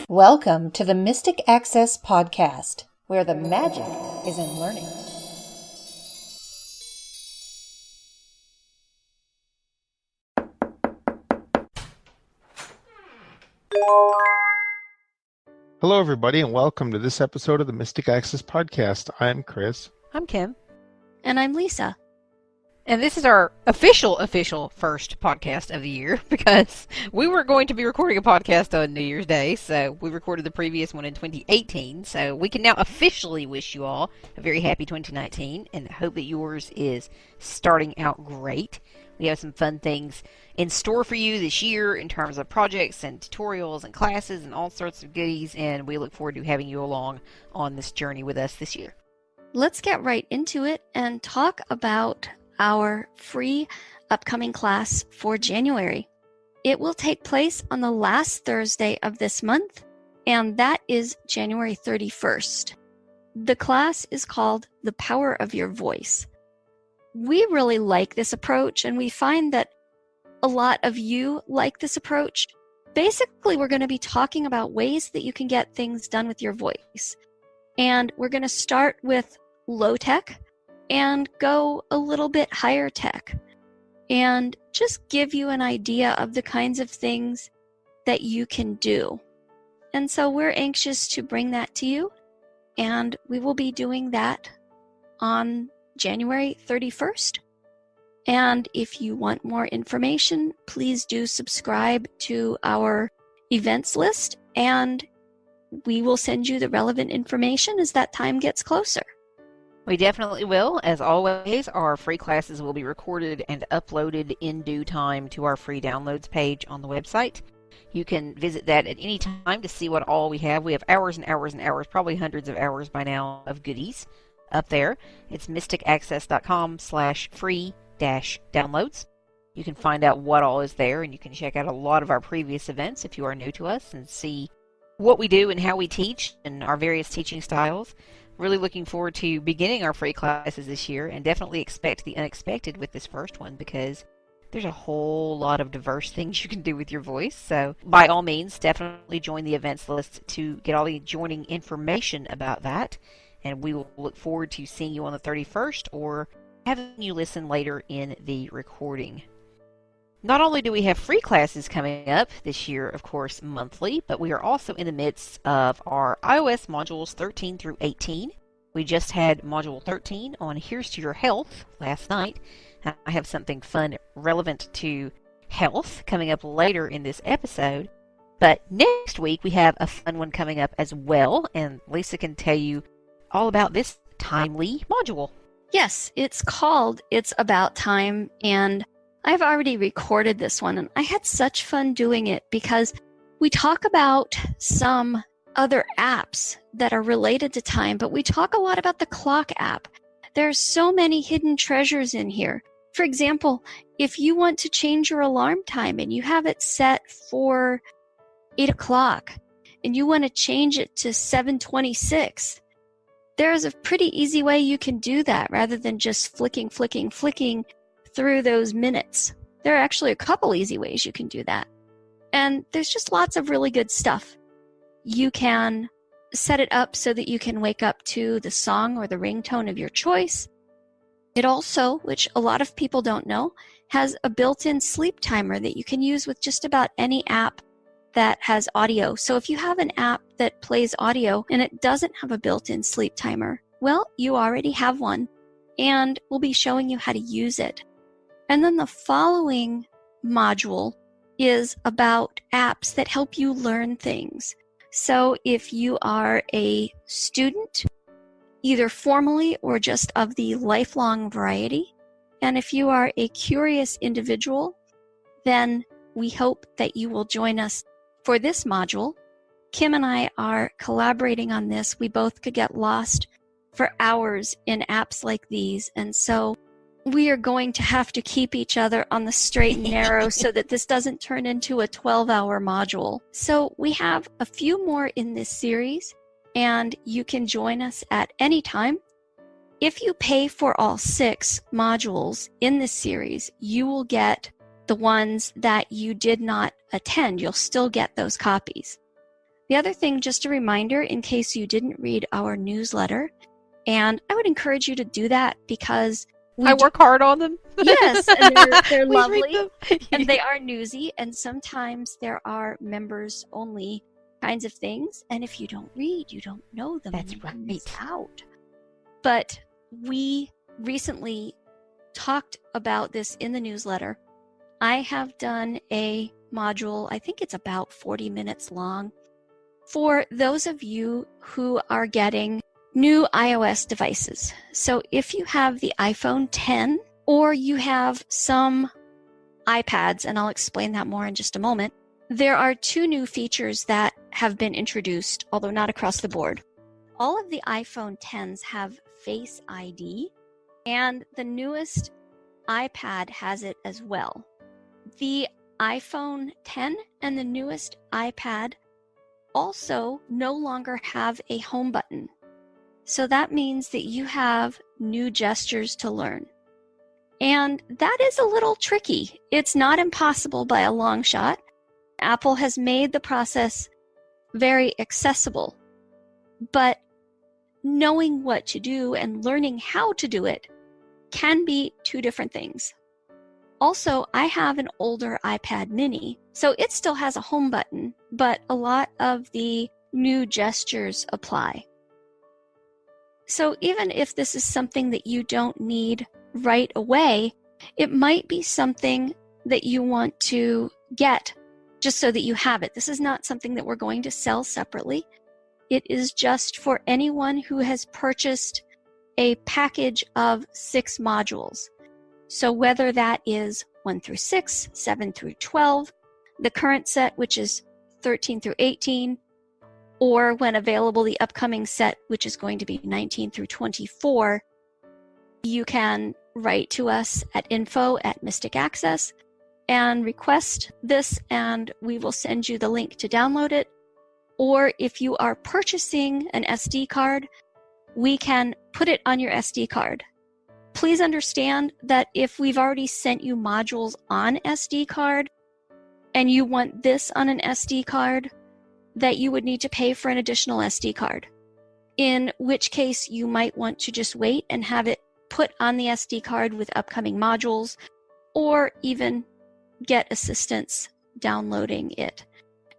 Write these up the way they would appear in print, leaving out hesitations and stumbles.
Welcome to the Mystic Access Podcast, where the magic is in learning. Hello, everybody, and welcome to this episode of the Mystic Access Podcast. I'm Chris. I'm Kim. And I'm Lisa. And this is our official first podcast of the year because we were going to be recording a podcast on New Year's Day, so we recorded the previous one in 2018. So we can now officially wish you all a very happy 2019 and hope that yours is starting out great. We have some fun things in store for you this year in terms of projects and tutorials and classes and all sorts of goodies, and we look forward to having you along on this journey with us this year. Let's get right into it and talk about our free upcoming class for January. It will take place on the last Thursday of this month, and that is January 31st. The class is called The Power of Your Voice. We really like this approach, and we find that a lot of you like this approach. Basically, we're going to be talking about ways that you can get things done with your voice. And we're going to start with low tech and go a little bit higher tech and just give you an idea of the kinds of things that you can do. And so we're anxious to bring that to you, and we will be doing that on January 31st. And if you want more information, please do subscribe to our events list, and we will send you the relevant information as that time gets closer. We definitely will. As always, our free classes will be recorded and uploaded in due time to our free downloads page on the website. You can visit that at any time to see what all we have. We have hours and hours and hours, probably hundreds of hours by now, of goodies up there. It's mysticaccess.com/free-downloads. You can find out what all is there, and you can check out a lot of our previous events if you are new to us and see what we do and how we teach and our various teaching styles. Really looking forward to beginning our free classes this year, and definitely expect the unexpected with this first one because there's a whole lot of diverse things you can do with your voice. So by all means, definitely join the events list to get all the joining information about that. And we will look forward to seeing you on the 31st or having you listen later in the recording. Not only do we have free classes coming up this year, of course, monthly, but we are also in the midst of our iOS modules 13 through 18. We just had module 13 on Here's to Your Health last night. I have something fun relevant to health coming up later in this episode. But next week we have a fun one coming up as well, and Lisa can tell you all about this timely module. Yes, it's called It's About Time, and I've already recorded this one, and I had such fun doing it because we talk about some other apps that are related to time, but we talk a lot about the clock app. There's so many hidden treasures in here. For example, if you want to change your alarm time and you have it set for 8 o'clock and you want to change it to 7:26, there's a pretty easy way you can do that rather than just flicking through those minutes. There are actually a couple easy ways you can do that. And there's just lots of really good stuff. You can set it up so that you can wake up to the song or the ringtone of your choice. It also, which a lot of people don't know, has a built-in sleep timer that you can use with just about any app that has audio. So if you have an app that plays audio and it doesn't have a built-in sleep timer, well, you already have one, and we'll be showing you how to use it. And then the following module is about apps that help you learn things. So if you are a student, either formally or just of the lifelong variety, and if you are a curious individual, then we hope that you will join us for this module. Kim and I are collaborating on this. We both could get lost for hours in apps like these, and so we are going to have to keep each other on the straight and narrow so that this doesn't turn into a 12-hour module. So we have a few more in this series, and you can join us at any time. If you pay for all 6 modules in this series, you will get the ones that you did not attend. You'll still get those copies. The other thing, just a reminder in case you didn't read our newsletter, and I would encourage you to do that because I work hard on them. Yes, and they're Please read lovely, them. and they are newsy, and sometimes there are members-only kinds of things, and if you don't read, you don't know them. That's and you miss right. out. But we recently talked about this in the newsletter. I have done a module, I think it's about 40 minutes long, for those of you who are getting new iOS devices. So if you have the iPhone 10 or you have some iPads, and I'll explain that more in just a moment, there are two new features that have been introduced, although not across the board. All of the iPhone 10s have Face ID, and the newest iPad has it as well. The iPhone 10 and the newest iPad also no longer have a home button. So that means that you have new gestures to learn. And that is a little tricky. It's not impossible by a long shot. Apple has made the process very accessible. But knowing what to do and learning how to do it can be two different things. Also, I have an older iPad mini, so it still has a home button, but a lot of the new gestures apply. So even if this is something that you don't need right away, it might be something that you want to get just so that you have it. This is not something that we're going to sell separately. It is just for anyone who has purchased a package of 6 modules. So whether that is 1 through 6, 7 through 12, the current set, which is 13 through 18, or when available, the upcoming set, which is going to be 19 through 24, you can write to us at info@Mystic Access and request this, and we will send you the link to download it. Or if you are purchasing an SD card, we can put it on your SD card. Please understand that if we've already sent you modules on SD card and you want this on an SD card, that you would need to pay for an additional SD card. In which case you might want to just wait and have it put on the SD card with upcoming modules, or even get assistance downloading it.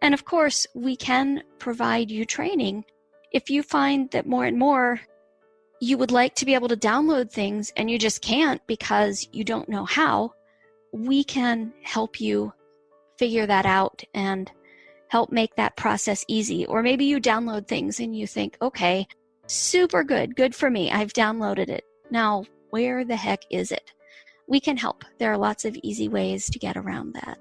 And of course, we can provide you training. If you find that more and more you would like to be able to download things and you just can't because you don't know how, we can help you figure that out and help make that process easy. Or maybe you download things and you think, okay, super good for me, I've downloaded it. Now, where the heck is it? We can help. There are lots of easy ways to get around that.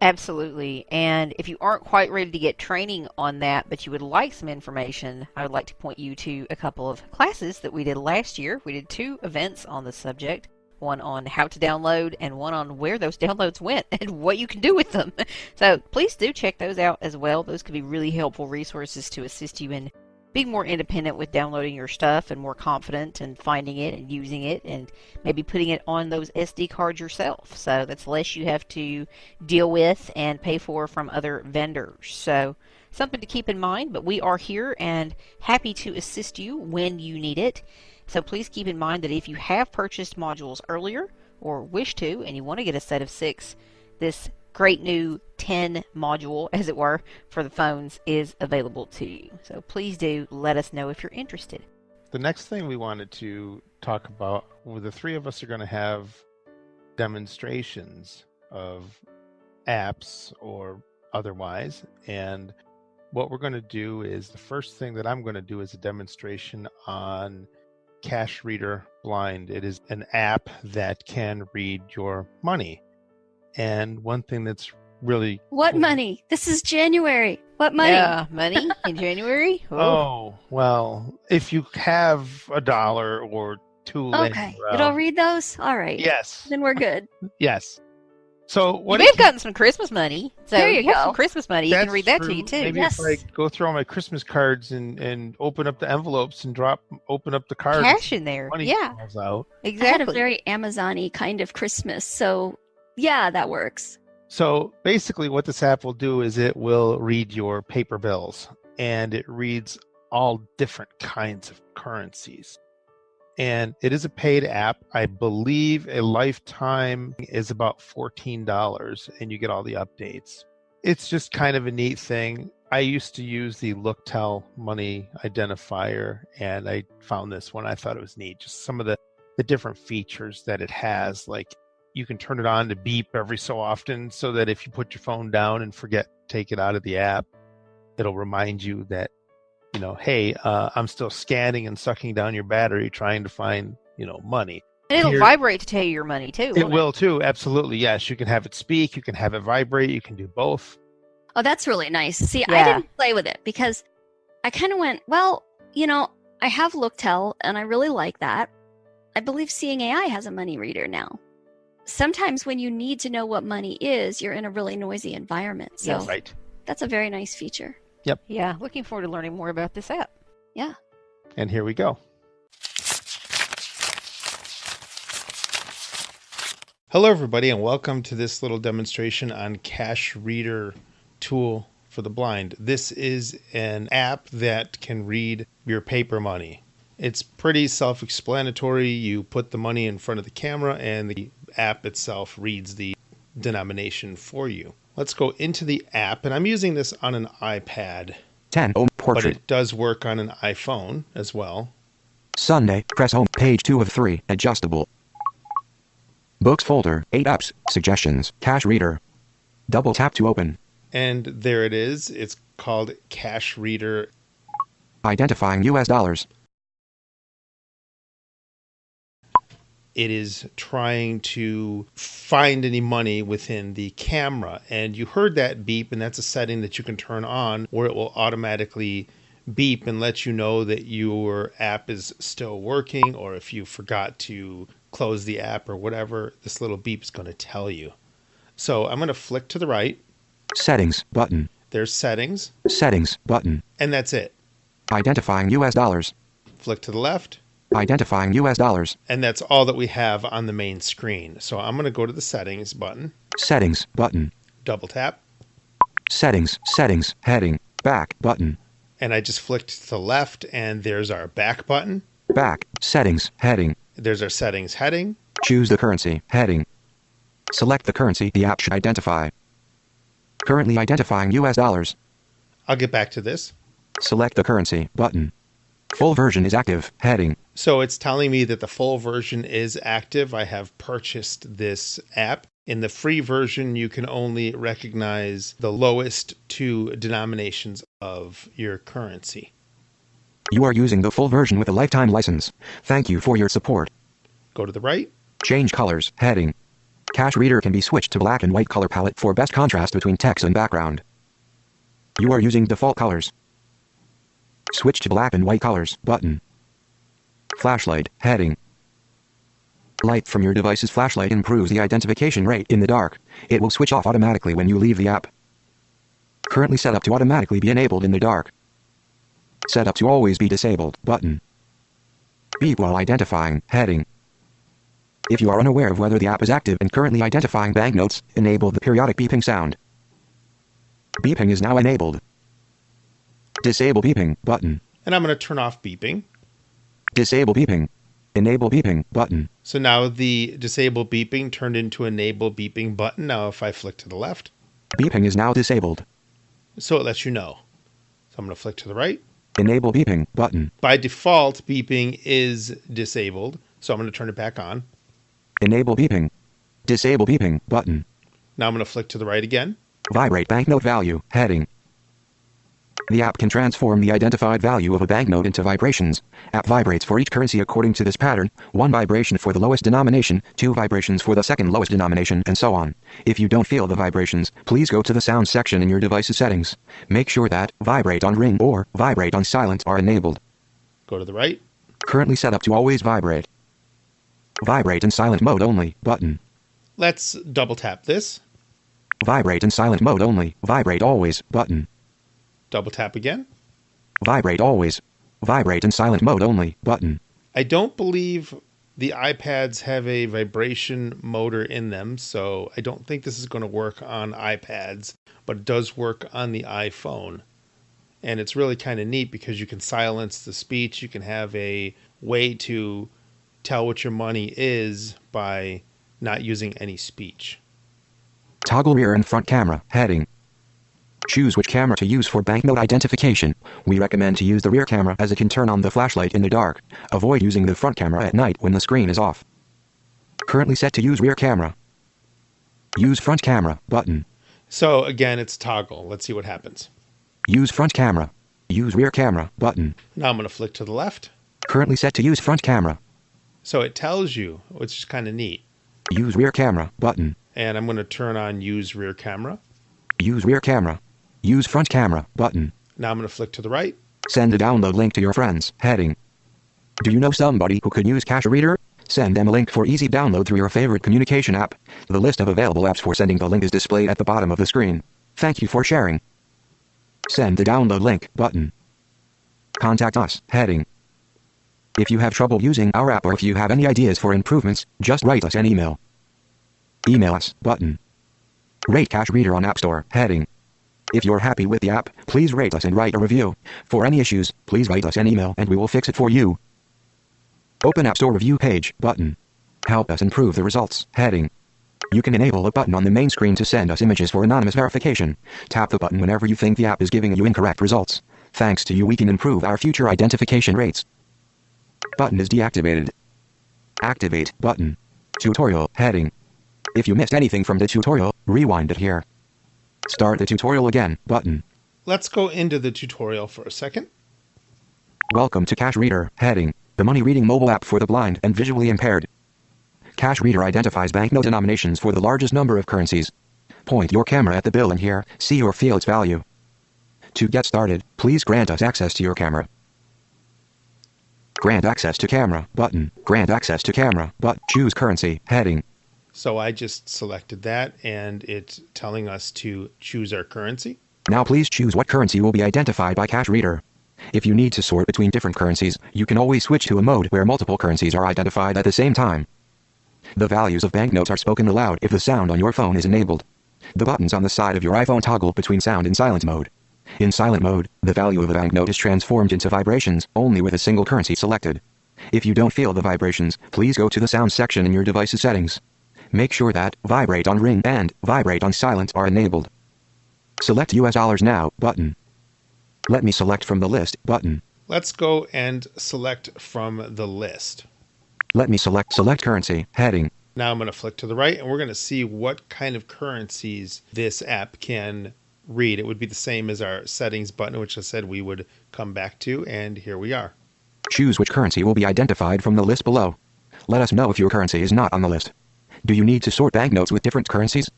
Absolutely. And if you aren't quite ready to get training on that, but you would like some information, I would like to point you to a couple of classes that we did last year. We did 2 events on the subject, one on how to download and one on where those downloads went and what you can do with them. So please do check those out as well. Those could be really helpful resources to assist you in being more independent with downloading your stuff and more confident in finding it and using it and maybe putting it on those SD cards yourself. So that's less you have to deal with and pay for from other vendors. So something to keep in mind, but we are here and happy to assist you when you need it. So please keep in mind that if you have purchased modules earlier or wish to and you want to get a set of 6, this great new 10 module, as it were, for the phones is available to you. So please do let us know if you're interested. The next thing we wanted to talk about, well, the 3 of us are going to have demonstrations of apps or otherwise. And what we're going to do is, the first thing that I'm going to do is a demonstration on Cash Reader Blind. It is an app that can read your money. And one thing that's really What cool. money? This is January. What money? Yeah, money in January? Oh, well, if you have $1 or 2 laying Okay. around- It'll read those? All right. Yes. Then we're good. Yes. So You what may if have gotten some Christmas money. So There you if you have go. some Christmas money, you can That's read that to true. you too. Maybe Yes. if I go through all my Christmas cards and open up the envelopes and open up the cards, Cash in there. money Yeah, falls out. I had a exactly. very Amazon-y kind of Christmas, so Yeah, that works. So basically what this app will do is it will read your paper bills, and it reads all different kinds of currencies. And it is a paid app. I believe a lifetime is about $14, and you get all the updates. It's just kind of a neat thing. I used to use the Looktel money identifier, and I found this one. I thought it was neat. Just some of the different features that it has, like you can turn it on to beep every so often so that if you put your phone down and forget to take it out of the app, it'll remind you that, hey, I'm still scanning and sucking down your battery trying to find, money. And it'll Here- vibrate to tell you your money too. It won't will too, absolutely. Yes, you can have it speak, you can have it vibrate, you can do both. Oh, that's really nice. See, I Yeah. didn't play with it because I kind of went, well, I have Looktel and I really like that. I believe Seeing AI has a money reader now. Sometimes when you need to know what money is, you're in a really noisy environment. So Yes. Right. that's a very nice feature. Yeah, looking forward to learning more about this app. And here we go. Hello, everybody, and welcome to this little demonstration on Cash Reader Tool for the Blind. This is an app that can read your paper money. It's pretty self-explanatory. You put the money in front of the camera, and the app itself reads the denomination for you. Let's go into the app, and I'm using this on an iPad, 10. Home but portrait. it does work on an iPhone as well. Sunday. Press home. Page 2 of 3. Adjustable. Books folder. 8 apps. Suggestions. Cash reader. Double tap to open. And there it is. It's called Cash Reader. Identifying US dollars. It is trying to find any money within the camera. And you heard that beep, and that's a setting that you can turn on where it will automatically beep and let you know that your app is still working, or if you forgot to close the app or whatever, this little beep is going to tell you. So I'm going to flick to the right. Settings. Button. There's settings, Settings. Button. and that's it. Identifying US dollars. Flick to the left. Identifying US dollars. And that's all that we have on the main screen. So I'm going to go to the settings button, Settings. Button. double tap, Settings. Settings. Heading. Back. Button. and I just flicked to the left, and there's our back button. Back. Settings. Heading. There's our settings heading. Choose the currency. Heading. Select the currency the app should identify. Currently identifying US dollars. I'll get back to this. Select the currency. Button. Full version is active. Heading. So it's telling me that the full version is active. I have purchased this app. In the free version, you can only recognize the lowest two denominations of your currency. You are using the full version with a lifetime license. Thank you for your support. Go to the right. Change colors. Heading. Cash reader can be switched to black and white color palette for best contrast between text and background. You are using default colors. Switch to black and white colors. Button. Flashlight. Heading. Light from your device's flashlight improves the identification rate in the dark. It will switch off automatically when you leave the app. Currently set up to automatically be enabled in the dark. Set up to always be disabled. Button. Beep while identifying. Heading. If you are unaware of whether the app is active and currently identifying banknotes, enable the periodic beeping sound. Beeping is now enabled. Disable beeping. Button. And I'm going to turn off beeping. Disable beeping. Enable beeping. Button. So now the disable beeping turned into enable beeping button. Now if I flick to the left, Beeping is now disabled. so it lets you know. So I'm going to flick to the right. Enable beeping. Button. By default, beeping is disabled. So I'm going to turn it back on. Enable beeping. Disable beeping. Button. Now I'm going to flick to the right again. Vibrate banknote value. Heading. The app can transform the identified value of a banknote into vibrations. App vibrates for each currency according to this pattern: 1 vibration for the lowest denomination, 2 vibrations for the second lowest denomination, and so on. If you don't feel the vibrations, please go to the sound section in your device's settings. Make sure that vibrate on ring or vibrate on silent are enabled. Go to the right. Currently set up to always vibrate. Vibrate in silent mode only. Button. Let's double tap this. Vibrate in silent mode only. Vibrate always. Button. Double tap again. Vibrate always. Vibrate in silent mode only. Button. I don't believe The iPads have a vibration motor in them, so I don't think this is going to work on iPads, but it does work on the iPhone. And it's really kind of neat because you can silence the speech. You can have a way to tell what your money is by not using any speech. Toggle rear and front camera. Heading. Choose which camera to use for banknote identification. We recommend to use the rear camera as it can turn on the flashlight in the dark. Avoid using the front camera at night when the screen is off. Currently set to use rear camera. Use front camera button. So again, it's toggle. Let's see what happens. Use front camera. Use rear camera button. Now I'm going to flick to the left. Currently set to use front camera. So it tells you, which is kind of neat. Use rear camera button. And I'm going to turn on use rear camera. Use rear camera. Use front camera button. Now I'm going to flick to the right. Send a download link to your friends. Heading. Do you know somebody who could use Cash Reader? Send them a link for easy download through your favorite communication app. The list of available apps for sending the link is displayed at the bottom of the screen. Thank you for sharing. Send the download link button. Contact us. Heading. If you have trouble using our app or if you have any ideas for improvements, just write us an email. Email us button. Rate Cash Reader on App Store. Heading. If you're happy with the app, please rate us and write a review. For any issues, please write us an email and we will fix it for you. Open App Store review page button. Help us improve the results. Heading. You can enable a button on the main screen to send us images for anonymous verification. Tap the button whenever you think the app is giving you incorrect results. Thanks to you, we can improve our future identification rates. Button is deactivated. Activate button. Tutorial. Heading. If you missed anything from the tutorial, rewind it here. Start the tutorial again button. Let's go into the tutorial for a second. Welcome to Cash Reader. Heading. The money reading mobile app for the blind and visually impaired. Cash Reader identifies banknote denominations for the largest number of currencies. Point your camera at the bill and here, see or feel its value. To get started, please grant us access to your camera. Grant access to camera button. Grant access to camera but choose currency. Heading. So I just selected that and it's telling us to choose our currency. Now please choose what currency will be identified by Cash Reader. If you need to sort between different currencies, you can always switch to a mode where multiple currencies are identified at the same time. The values of banknotes are spoken aloud if the sound on your phone is enabled. The buttons on the side of your iPhone toggle between sound and silent mode. In silent mode, the value of a banknote is transformed into vibrations only with a single currency selected. If you don't feel the vibrations, please go to the sound section in your device's settings. Make sure that Vibrate on Ring and Vibrate on Silent are enabled. Select US dollars now button. Let me select from the list button. Let's go and select from the list. Let me select currency. Heading. Now I'm going to flick to the right and we're going to see what kind of currencies this app can read. It would be the same as our settings button, which I said we would come back to, and here we are. Choose which currency will be identified from the list below. Let us know if your currency is not on the list. Do you need to sort banknotes with different currencies?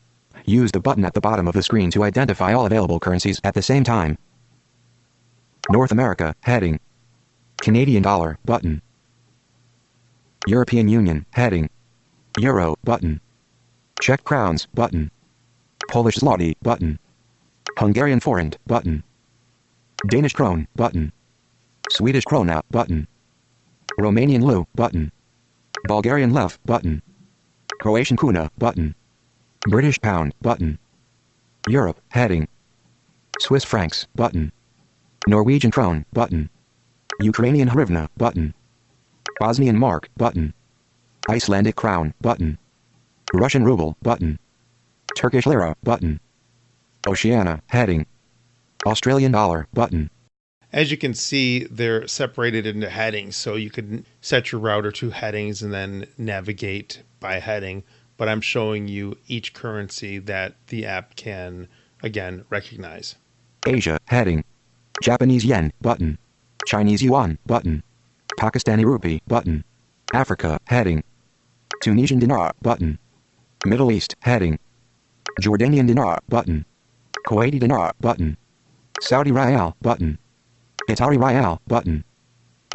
Use the button at the bottom of the screen to identify all available currencies at the same time. North America. Heading. Canadian dollar button. European Union. Heading. Euro button. Czech crowns button. Polish zloty button. Hungarian forint button. Danish krone button. Swedish krona button. Romanian leu button. Bulgarian lev button. Croatian kuna button. British pound button. Europe. Heading. Swiss francs button. Norwegian krone button. Ukrainian hryvnia button. Bosnian mark button. Icelandic crown button. Russian ruble button. Turkish lira button. Oceania. Heading. Australian dollar button. As you can see, they're separated into headings, so you could set your router to headings and then navigate by heading. But I'm showing you each currency that the app can, again, recognize. Asia. Heading. Japanese yen button. Chinese yuan button. Pakistani rupee button. Africa. Heading. Tunisian dinar button. Middle East. Heading. Jordanian dinar button. Kuwaiti dinar button. Saudi rial button. Qatari rial button.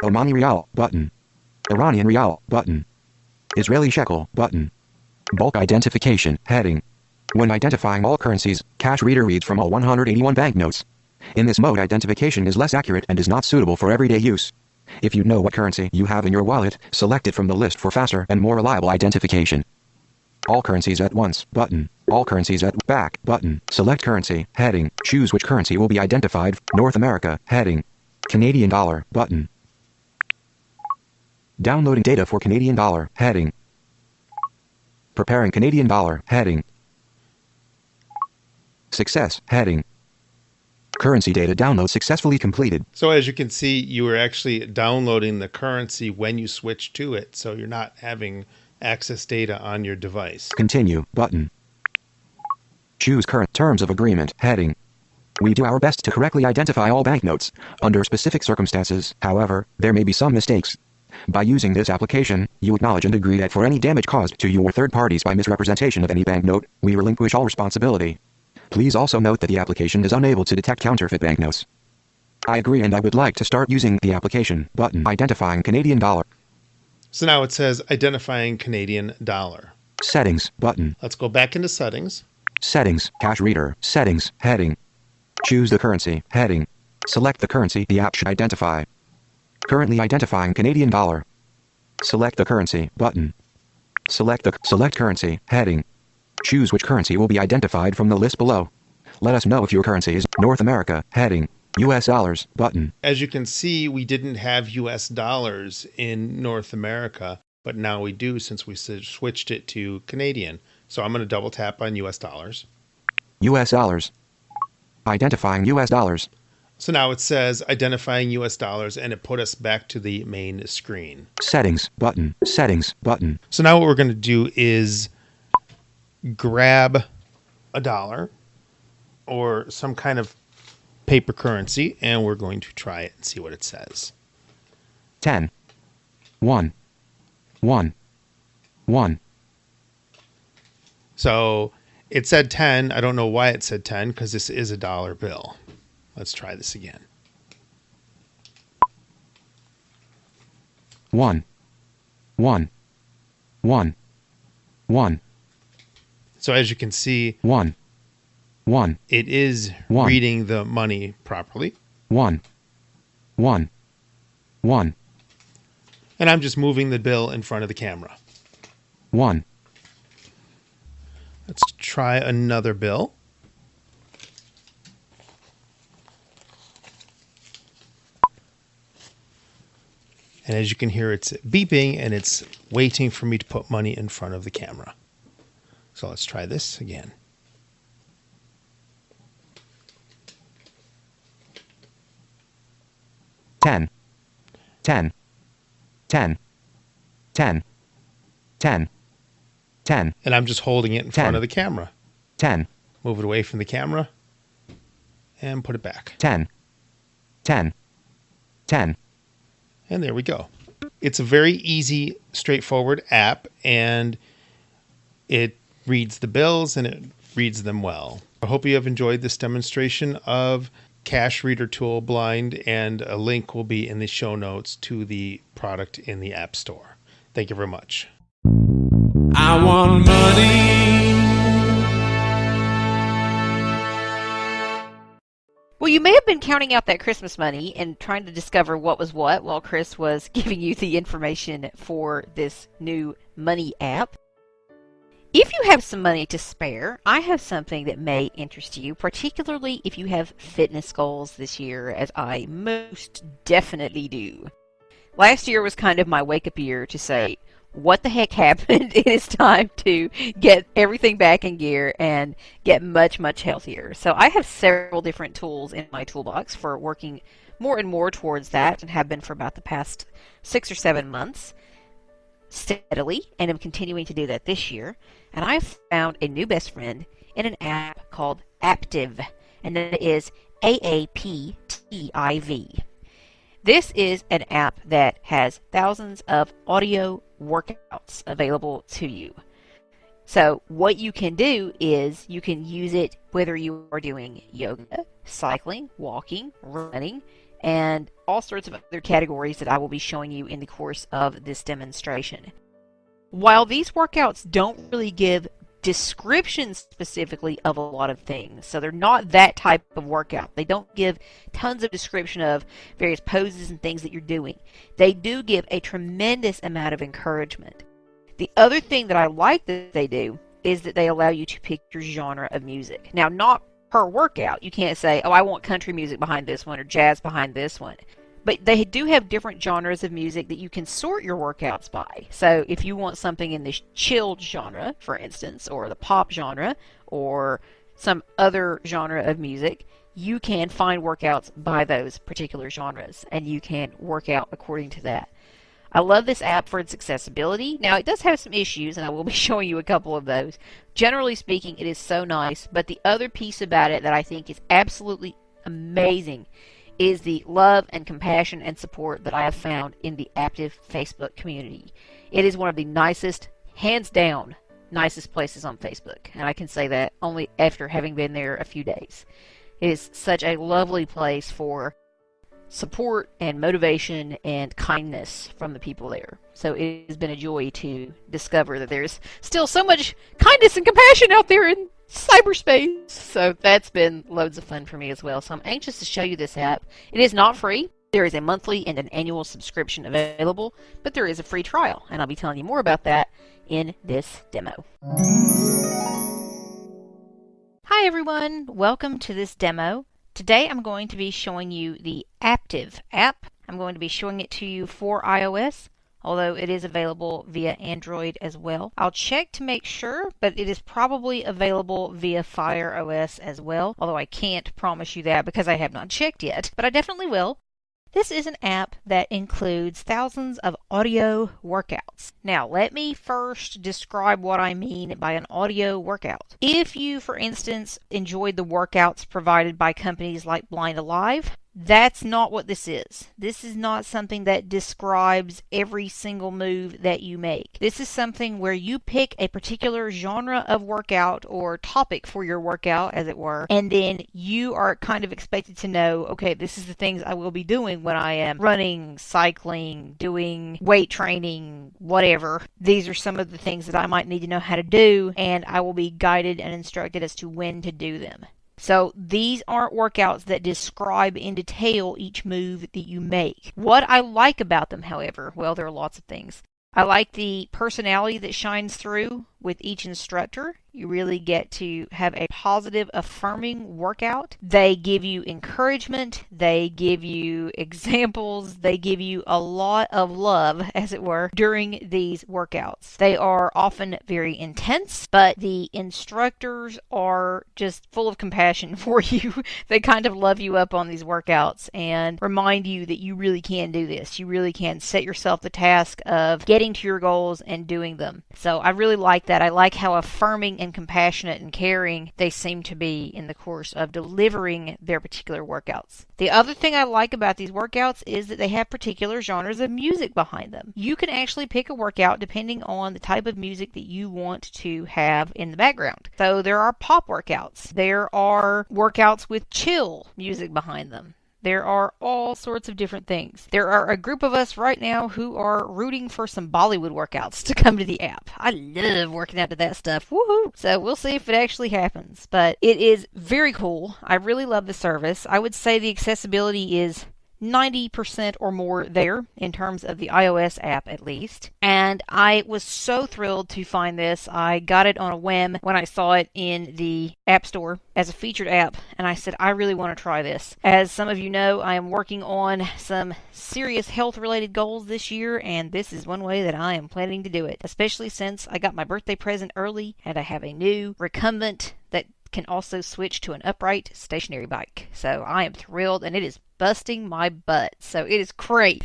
Omani rial button. Iranian rial button. Israeli shekel button. Bulk identification. Heading. When identifying all currencies, Cash Reader reads from all 181 banknotes. In this mode, identification is less accurate and is not suitable for everyday use. If you know what currency you have in your wallet, select it from the list for faster and more reliable identification. All currencies at once button. All currencies at back button. Select currency heading. Choose which currency will be identified. North America heading. Canadian dollar button. Downloading data for Canadian dollar heading. Preparing Canadian dollar heading. Success heading. Currency data download successfully completed. So as you can see, you were actually downloading the currency when you switch to it, so you're not having access data on your device. Continue button. Choose current terms of agreement heading. We do our best to correctly identify all banknotes under specific circumstances. However, there may be some mistakes. By using this application, you acknowledge and agree that for any damage caused to you or third parties by misrepresentation of any banknote, we relinquish all responsibility. Please also note that the application is unable to detect counterfeit banknotes. I agree and I would like to start using the application button. Identifying Canadian dollar. So now it says identifying Canadian dollar. Settings button. Let's go back into settings. Settings, cash reader, settings, heading. Choose the currency, heading. Select the currency the app should identify. Currently identifying Canadian dollar. Select the currency button. Select currency, heading. Choose which currency will be identified from the list below. Let us know if your currency is North America, heading. US dollars button. As you can see, we didn't have US dollars in North America, but now we do since we switched it to Canadian. So I'm going to double tap on US dollars. US dollars. Identifying US dollars. So now it says identifying US dollars, and it put us back to the main screen. Settings button. Settings button. So now what we're going to do is grab a dollar or some kind of paper currency, and we're going to try it and see what it says. 10. 1. 1. 1. So it said 10. I don't know why it said 10 because this is a dollar bill. Let's try this again. 1. 1. 1. 1. So as you can see, 1. 1. it is One. reading the money properly. 1. 1. 1. And I'm just moving the bill in front of the camera. 1. Let's try another bill. And as you can hear, it's beeping and it's waiting for me to put money in front of the camera. So let's try this again. 10. 10. 10. 10. 10. 10. And I'm just holding it in 10. front of the camera. 10. Move it away from the camera and put it back. 10. 10. 10. And there we go. It's a very easy, straightforward app, and it reads the bills and it reads them well. I hope you have enjoyed this demonstration of Cash Reader Tool Blind, and a link will be in the show notes to the product in the App Store. Thank you very much. I want money. Well, you may have been counting out that Christmas money and trying to discover what was what while Chris was giving you the information for this new money app. If you have some money to spare, I have something that may interest you, particularly if you have fitness goals this year, as I most definitely do. Last year was kind of my wake-up year to say, what the heck happened? It is time to get everything back in gear and get much, much healthier. So I have several different tools in my toolbox for working more and more towards that, and have been for about the past 6 or 7 months steadily, and I'm continuing to do that this year. And I've found a new best friend in an app called Aaptiv, and that is AAPTIV. This is an app that has thousands of audio workouts available to you. So what you can do is you can use it whether you are doing yoga, cycling, walking, running, and all sorts of other categories that I will be showing you in the course of this demonstration. While these workouts don't really give descriptions specifically of a lot of things. So they're not that type of workout. They don't give tons of description of various poses and things that you're doing. They do give a tremendous amount of encouragement. The other thing that I like that they do is that they allow you to pick your genre of music. Now, not per workout. You can't say, oh, I want country music behind this one or jazz behind this one. But they do have different genres of music that you can sort your workouts by. So if you want something in the chilled genre, for instance, or the pop genre, or some other genre of music, you can find workouts by those particular genres, and you can work out according to that. I love this app for its accessibility. Now, it does have some issues, and I will be showing you a couple of those. Generally speaking, it is so nice, but the other piece about it that I think is absolutely amazing is the love and compassion and support that I have found in the active Facebook community. It is one of the nicest, hands down, nicest places on Facebook, and I can say that only after having been there a few days. It is such a lovely place for support and motivation and kindness from the people there. So it has been a joy to discover that there's still so much kindness and compassion out there in cyberspace. So that's been loads of fun for me as well. So I'm anxious to show you this app. It is not free. There is a monthly and an annual subscription available, but there is a free trial, and I'll be telling you more about that in this demo. Hi everyone, welcome to this demo. Today I'm going to be showing you the Aptiv app. I'm going to be showing it to you for iOS, although it is available via Android as well. I'll check to make sure, but it is probably available via Fire OS as well, although I can't promise you that because I have not checked yet, but I definitely will. This is an app that includes thousands of audio workouts. Now, let me first describe what I mean by an audio workout. If you, for instance, enjoyed the workouts provided by companies like Blind Alive, that's not what this is. This is not something that describes every single move that you make. This is something where you pick a particular genre of workout or topic for your workout, as it were, and then you are kind of expected to know, okay, this is the things I will be doing when I am running, cycling, doing weight training, whatever. These are some of the things that I might need to know how to do, and I will be guided and instructed as to when to do them. So these aren't workouts that describe in detail each move that you make. What I like about them, however, well, there are lots of things. I like the personality that shines through with each instructor. You really get to have a positive, affirming workout. They give you encouragement. They give you examples. They give you a lot of love, as it were, during these workouts. They are often very intense, but the instructors are just full of compassion for you. They kind of love you up on these workouts and remind you that you really can do this. You really can set yourself the task of getting to your goals and doing them. So I really like that. I like how affirming and compassionate and caring they seem to be in the course of delivering their particular workouts. The other thing I like about these workouts is that they have particular genres of music behind them. You can actually pick a workout depending on the type of music that you want to have in the background. So there are pop workouts. There are workouts with chill music behind them. There are all sorts of different things. There are a group of us right now who are rooting for some Bollywood workouts to come to the app. I love working out to that stuff. Woohoo! So we'll see if it actually happens. But it is very cool. I really love the service. I would say the accessibility is 90% or more there in terms of the iOS app at least. And I was so thrilled to find this. I got it on a whim when I saw it in the App Store as a featured app, and I said, I really want to try this. As some of you know, I am working on some serious health-related goals this year, and this is one way that I am planning to do it, especially since I got my birthday present early, and I have a new recumbent that can also switch to an upright stationary bike. So I am thrilled, and it is busting my butt. So it is great.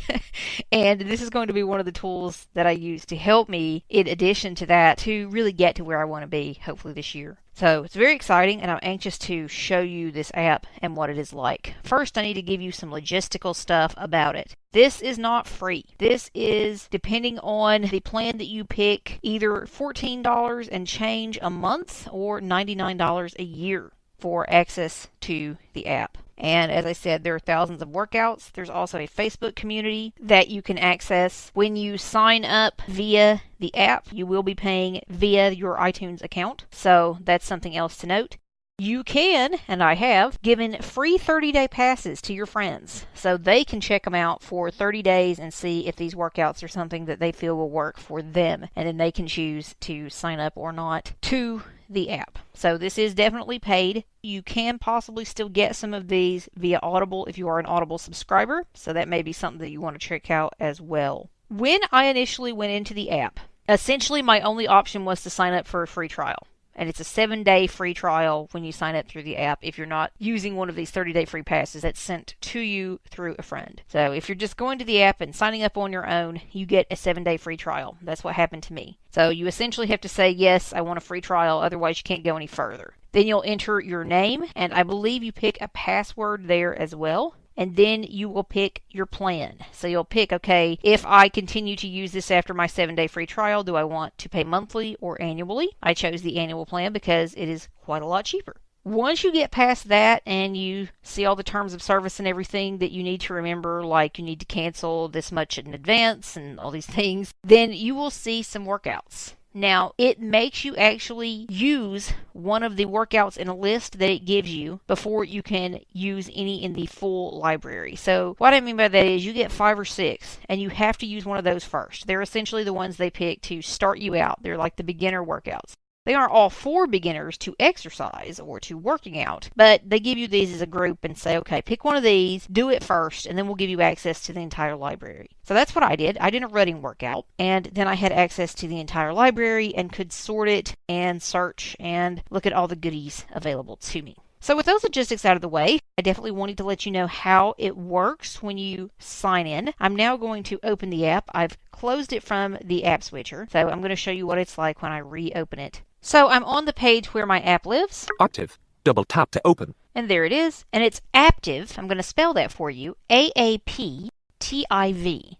And this is going to be one of the tools that I use to help me, in addition to that, to really get to where I want to be, hopefully this year. So it's very exciting, and I'm anxious to show you this app and what it is like. First, I need to give you some logistical stuff about it. This is not free. This is, depending on the plan that you pick, either $14 and change a month or $99 a year for access to the app. And as I said, there are thousands of workouts. There's also a Facebook community that you can access. When you sign up via the app, you will be paying via your iTunes account. So that's something else to note. You can, and I have, given free 30-day passes to your friends so they can check them out for 30 days and see if these workouts are something that they feel will work for them. And then they can choose to sign up or not to the app. So this is definitely paid. You can possibly still get some of these via Audible if you are an Audible subscriber. So that may be something that you want to check out as well. When I initially went into the app, essentially my only option was to sign up for a free trial. And it's a 7-day free trial when you sign up through the app if you're not using one of these 30-day free passes that's sent to you through a friend. So if you're just going to the app and signing up on your own, you get a 7-day free trial. That's what happened to me. So you essentially have to say, yes, I want a free trial, otherwise you can't go any further. Then you'll enter your name, and I believe you pick a password there as well. And then you will pick your plan. So you'll pick, okay, if I continue to use this after my 7-day free trial, do I want to pay monthly or annually? I chose the annual plan because it is quite a lot cheaper. Once you get past that and you see all the terms of service and everything that you need to remember, like you need to cancel this much in advance and all these things, then you will see some workouts. Now, it makes you actually use one of the workouts in a list that it gives you before you can use any in the full library. So what I mean by that is you get 5 or 6 and you have to use one of those first. They're essentially the ones they pick to start you out. They're like the beginner workouts. They aren't all for beginners to exercise or to working out, but they give you these as a group and say, okay, pick one of these, do it first, and then we'll give you access to the entire library. So that's what I did. I did a running workout, and then I had access to the entire library and could sort it and search and look at all the goodies available to me. So with those logistics out of the way, I definitely wanted to let you know how it works when you sign in. I'm now going to open the app. I've closed it from the app switcher, so I'm going to show you what it's like when I reopen it. So I'm on the page where my app lives. Active. Double tap to open. And there it is. And it's Aptiv. I'm going to spell that for you. AAPTIV.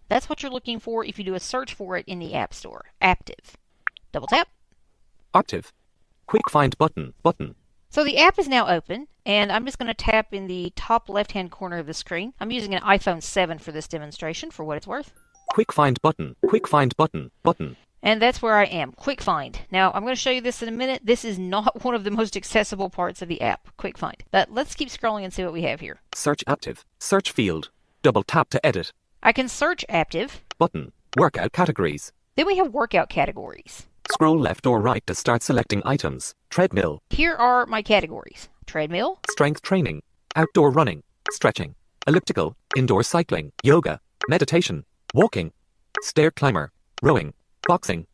That's what you're looking for if you do a search for it in the App Store. Aptiv. Double tap. Active. Quick find button. So the app is now open, and I'm just going to tap in the top left-hand corner of the screen. I'm using an iPhone 7 for this demonstration, for what it's worth. Quick find button. Button. And that's where I am, Quick Find. Now, I'm going to show you this in a minute. This is not one of the most accessible parts of the app, Quick Find. But let's keep scrolling and see what we have here. Search active. Search field. Double tap to edit. I can search Aptiv. Button. Workout categories. Then we have workout categories. Scroll left or right to start selecting items. Treadmill. Here are my categories. Treadmill. Strength training. Outdoor running. Stretching. Elliptical. Indoor cycling. Yoga. Meditation. Walking. Stair climber. Rowing. Boxing.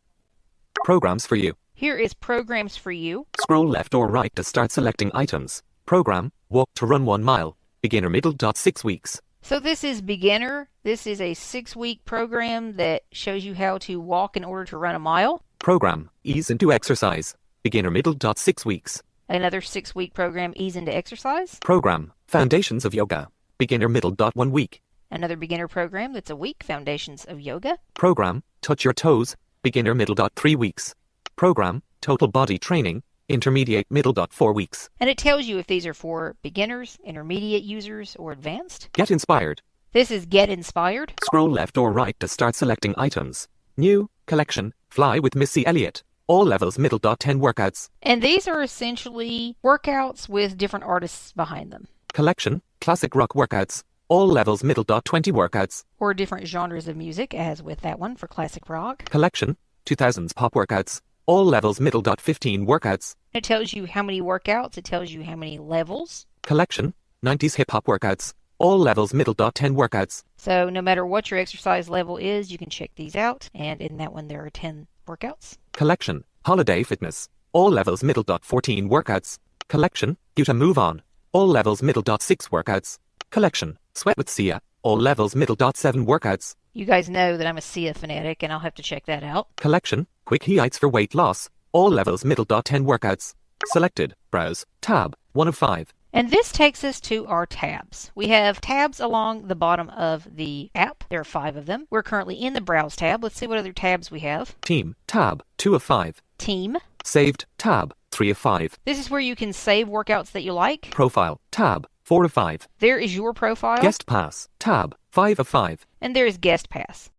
Programs for you. Here is programs for you. Scroll left or right to start selecting items. Program, walk to run 1 mile. Beginner middle. 6 weeks. So this is beginner. This is a 6-week program that shows you how to walk in order to run a mile. Program, ease into exercise. Beginner middle. 6 weeks. Another 6-week program, ease into exercise. Program, foundations of yoga. Beginner middle. 1 week. Another beginner program that's a week, foundations of yoga. Program, touch your toes. Beginner middle. 3 weeks. Program, total body training. Intermediate middle. 4 weeks. And it tells you if these are for beginners, intermediate users, or advanced. Get inspired. This is Get Inspired. Scroll left or right to start selecting items. New, collection, fly with Missy Elliott. All levels middle. 10 workouts. And these are essentially workouts with different artists behind them. Collection, classic rock workouts. All levels middle. 20 workouts. Or different genres of music, as with that one for classic rock. Collection, 2000s pop workouts. All levels middle. 15 workouts. It tells you how many workouts. It tells you how many levels. Collection, 90s hip hop workouts. All levels middle. 10 workouts. So no matter what your exercise level is, you can check these out. And in that one, there are 10 workouts. Collection, holiday fitness. All levels middle. 14 workouts. Collection, you to move on. All levels middle. 6 workouts. Collection, sweat with Sia. All levels middle. 7 workouts. You guys know that I'm a Sia fanatic, and I'll have to check that out. Collection, quick heights for weight loss. All levels middle. 10 workouts. Selected, browse, tab, 1 of 5. And this takes us to our tabs. We have tabs along the bottom of the app. There are 5 of them. We're currently in the Browse tab. Let's see what other tabs we have. Team, tab, 2 of 5. Team. Saved, tab, 3 of 5. This is where you can save workouts that you like. Profile, tab, 4 of 5. There is your profile. Guest Pass, tab, 5 of 5. And there is Guest Pass.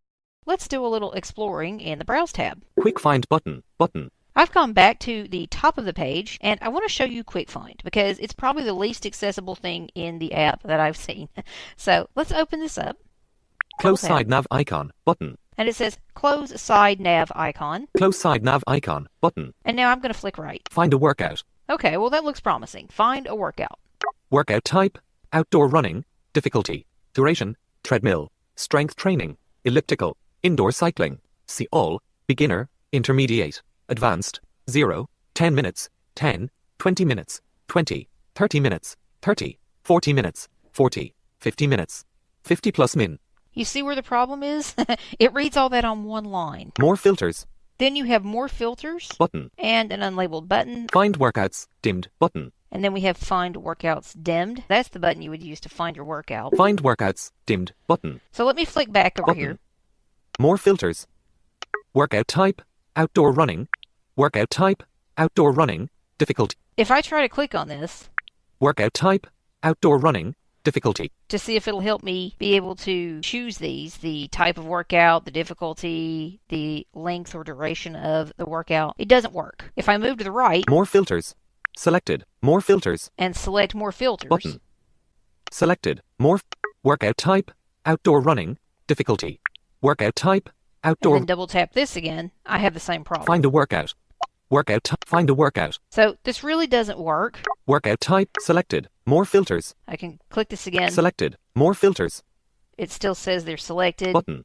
Let's do a little exploring in the Browse tab. Quick Find button, I've gone back to the top of the page, and I want to show you Quick Find because it's probably the least accessible thing in the app that I've seen. So let's open this up. Close tab. side nav icon, button. And it says Close Side Nav Icon. Close side nav icon, button. And now I'm going to flick right. Find a workout. Okay, well that looks promising. Find a workout. Workout type, outdoor running, difficulty, duration, treadmill, strength training, elliptical, indoor cycling. See all, beginner, intermediate, advanced, 0, 10 minutes, 10, 20 minutes, 20, 30 minutes, 30, 40 minutes, 40, 50 minutes, 50 plus min. You see where the problem is? It reads all that on one line. More filters, Then you have more filters button. and an unlabeled button. Find workouts, dimmed, button. And then we have Find Workouts Dimmed. That's the button you would use to find your workout. Find workouts, dimmed, button. So let me flick back over Button. here. More filters. Workout type, outdoor running. Workout type, outdoor running, difficulty. If I try to click on this Workout type, outdoor running, difficulty. to see if it'll help me be able to choose these, the type of workout, the difficulty, the length or duration of the workout, it doesn't work. If I move to the right More filters. Selected. More filters. and select more filters, Button. Selected. More. Workout type, outdoor running, difficulty. Workout type, and outdoor. then double tap this again, I have the same problem. Find a workout. Workout type. Find a workout. So this really doesn't work. Workout type, selected. More filters. I can click this again. Selected. More filters. It still says they're selected. Button.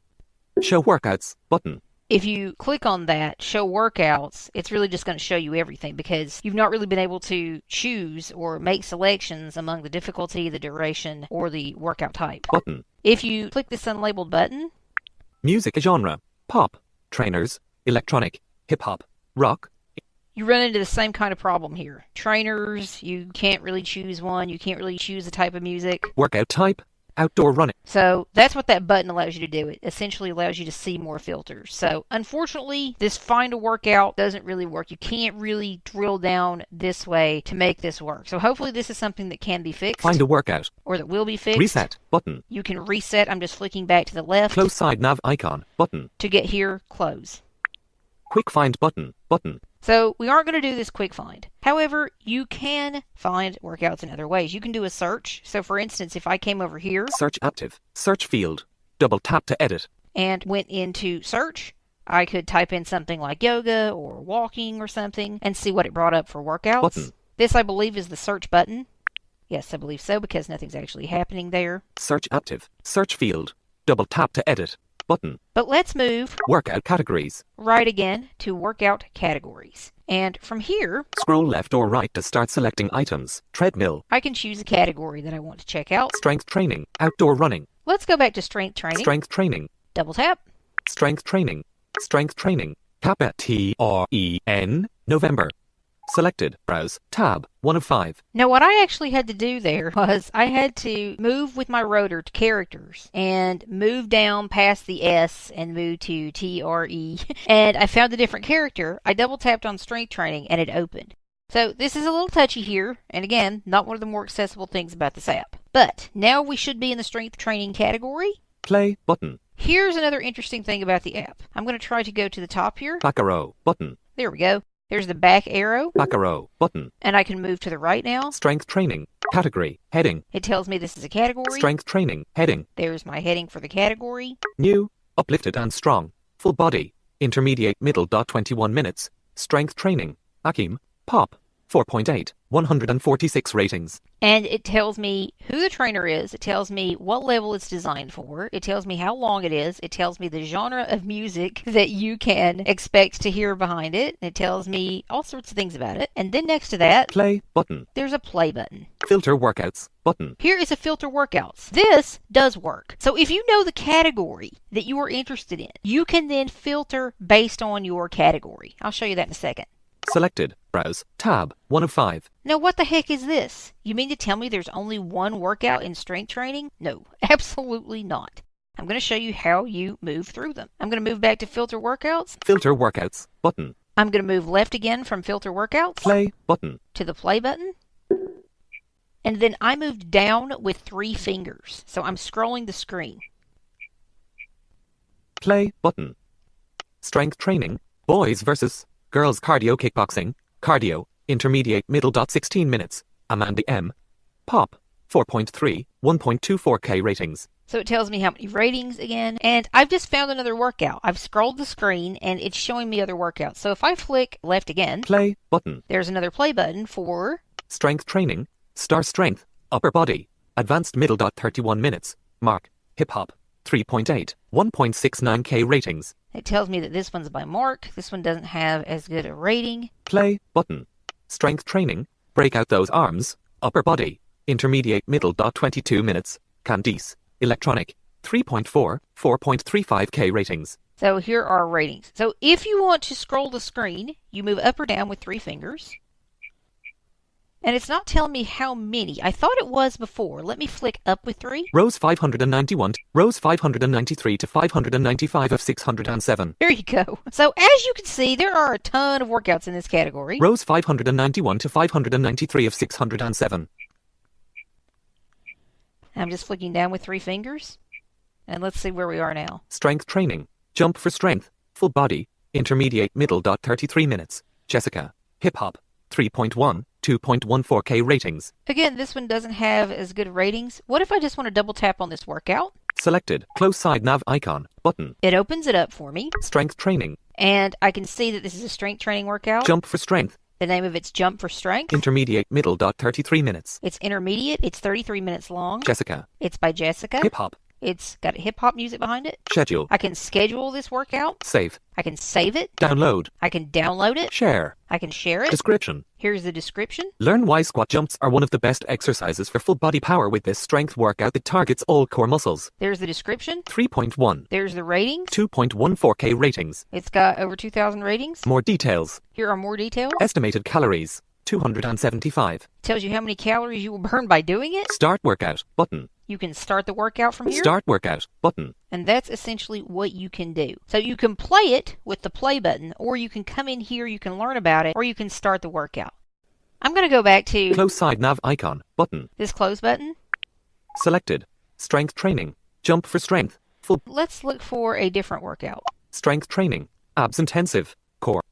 Show workouts, button. If you click on that, show workouts, it's really just going to show you everything because you've not really been able to choose or make selections among the difficulty, the duration, or the workout type. Button. If you click this unlabeled button, Music genre. Pop. Trainers. Electronic. Hip hop. Rock. you run into the same kind of problem here. Trainers, you can't really choose one. You can't really choose the type of music. Workout type. Outdoor running. So that's what that button allows you to do. It essentially allows you to see more filters. So unfortunately, this find a workout doesn't really work. You can't really drill down this way to make this work. So hopefully this is something that can be fixed Find a workout. or that will be fixed. Reset. Button. You can reset. I'm just flicking back to the left Close side nav icon. Button. to get here, close. Quick find button. Button. So we aren't going to do this quick find. However, you can find workouts in other ways. You can do a search. So for instance, if I came over here Search active. Search field. Double tap to edit. and went into search, I could type in something like yoga or walking or something and see what it brought up for workouts. Button. This, I believe, is the search button. Yes, I believe so because nothing's actually happening there. Search active. Search field. Double tap to edit. Button. But let's move Workout categories. right again to workout categories. And from here, Scroll left or right to start selecting items. Treadmill. I can choose a category that I want to check out. Strength training. Outdoor running. Let's go back to strength training. Strength training. Double tap. Strength training. Strength training. Kappa TREN. November. Selected. Browse. Tab. 1 of 5. Now, what I actually had to do there was I had to move with my rotor to characters and move down past the S and move to TRE. And I found a different character. I double tapped on strength training and it opened. So this is a little touchy here. And again, not one of the more accessible things about this app. But now we should be in the strength training category. Play. Button. Here's another interesting thing about the app. I'm going to try to go to the top here. Back arrow. Button. There we go. There's the back arrow. Back arrow. Button. And I can move to the right now. Strength training. Category. Heading. It tells me this is a category. Strength training. Heading. There's my heading for the category. New. Uplifted and strong. Full body. Intermediate middle. 21 minutes. Strength training. Akim. Pop. 4.8. 146 ratings. And it tells me who the trainer is. It tells me what level it's designed for. It tells me how long it is. It tells me the genre of music that you can expect to hear behind it. It tells me all sorts of things about it. And then next to that, Play. Button. there's a play button. Filter workouts. Button. Here is a filter workouts. This does work. So if you know the category that you are interested in, you can then filter based on your category. I'll show you that in a second. Selected. Browse. Tab. 1 of 5. Now, what the heck is this? You mean to tell me there's only one workout in strength training? No, absolutely not. I'm going to show you how you move through them. I'm going to move back to filter workouts. Filter workouts. Button. I'm going to move left again from filter workouts Play. Button. to the play button. And then I moved down with 3 fingers. So I'm scrolling the screen. Play button. Strength training. Boys versus girls cardio kickboxing. Cardio. Intermediate middle. 16 minutes. Amanda M. Pop. 4.3. 1.24K ratings. So it tells me how many ratings again. And I've just found another workout. I've scrolled the screen and it's showing me other workouts. So if I flick left again, Play button. there's another play button for Strength training. Star strength. Upper body. Advanced middle. 31 minutes. Mark. Hip hop. 3.8. 1.69K ratings. It tells me that this one's by Mark. This one doesn't have as good a rating. Play button. Strength training. Break out those arms. Upper body. Intermediate middle. 22 minutes. Candice. Electronic. 3.4. 4.35K ratings. So here are our ratings. So if you want to scroll the screen, you move up or down with 3 fingers. And it's not telling me how many. I thought it was before. Let me flick up with 3. Rows 591. Rows 593 to 595 of 607. There you go. So as you can see, there are a ton of workouts in this category. Rows 591 to 593 of 607. I'm just flicking down with 3 fingers. And let's see where we are now. Strength training. Jump for strength. Full body. Intermediate middle. 33 minutes. Jessica. Hip hop. 3.1. 2.14K ratings. Again, this one doesn't have as good ratings. What if I just want to double tap on this workout? Selected. Close side nav icon. Button. It opens it up for me. Strength training. And I can see that this is a strength training workout. Jump for strength. The name of it's Jump for Strength. Intermediate middle. 33 minutes. It's intermediate. It's 33 minutes long. Jessica. It's by Jessica. Hip hop. It's got hip hop music behind it. Schedule. I can schedule this workout. Save. I can save it. Download. I can download it. Share. I can share it. Description. Here's the description. Learn why squat jumps are one of the best exercises for full body power with this strength workout that targets all core muscles. There's the description. 3.1. There's the ratings. 2.14K ratings. It's got over 2,000 ratings. More details. Here are more details. Estimated calories. 275. Tells you how many calories you will burn by doing it. Start workout. Button. You can start the workout from here. Start workout. Button. And that's essentially what you can do. So you can play it with the play button, or you can come in here, you can learn about it, or you can start the workout. I'm going to go back to Close side nav icon. Button. this close button. Selected. Strength training. Jump for strength. Full. Let's look for a different workout. Strength training. Abs intensive. Core.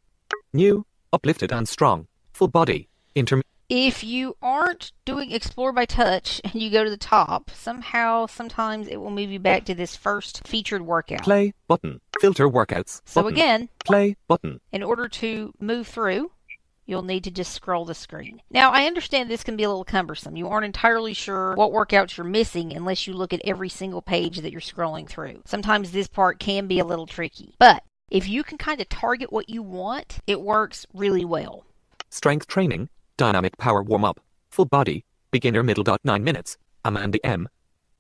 New. Uplifted and strong. Full body. If you aren't doing Explore by Touch and you go to the top, sometimes it will move you back to this first featured workout. Play. Button. Filter workouts. So Button. again, Play. Button. in order to move through, you'll need to just scroll the screen. Now, I understand this can be a little cumbersome. You aren't entirely sure what workouts you're missing unless you look at every single page that you're scrolling through. Sometimes this part can be a little tricky. But if you can kind of target what you want, it works really well. Strength training. Dynamic power warm-up. Full body. Beginner middle. 9 minutes. Amanda M.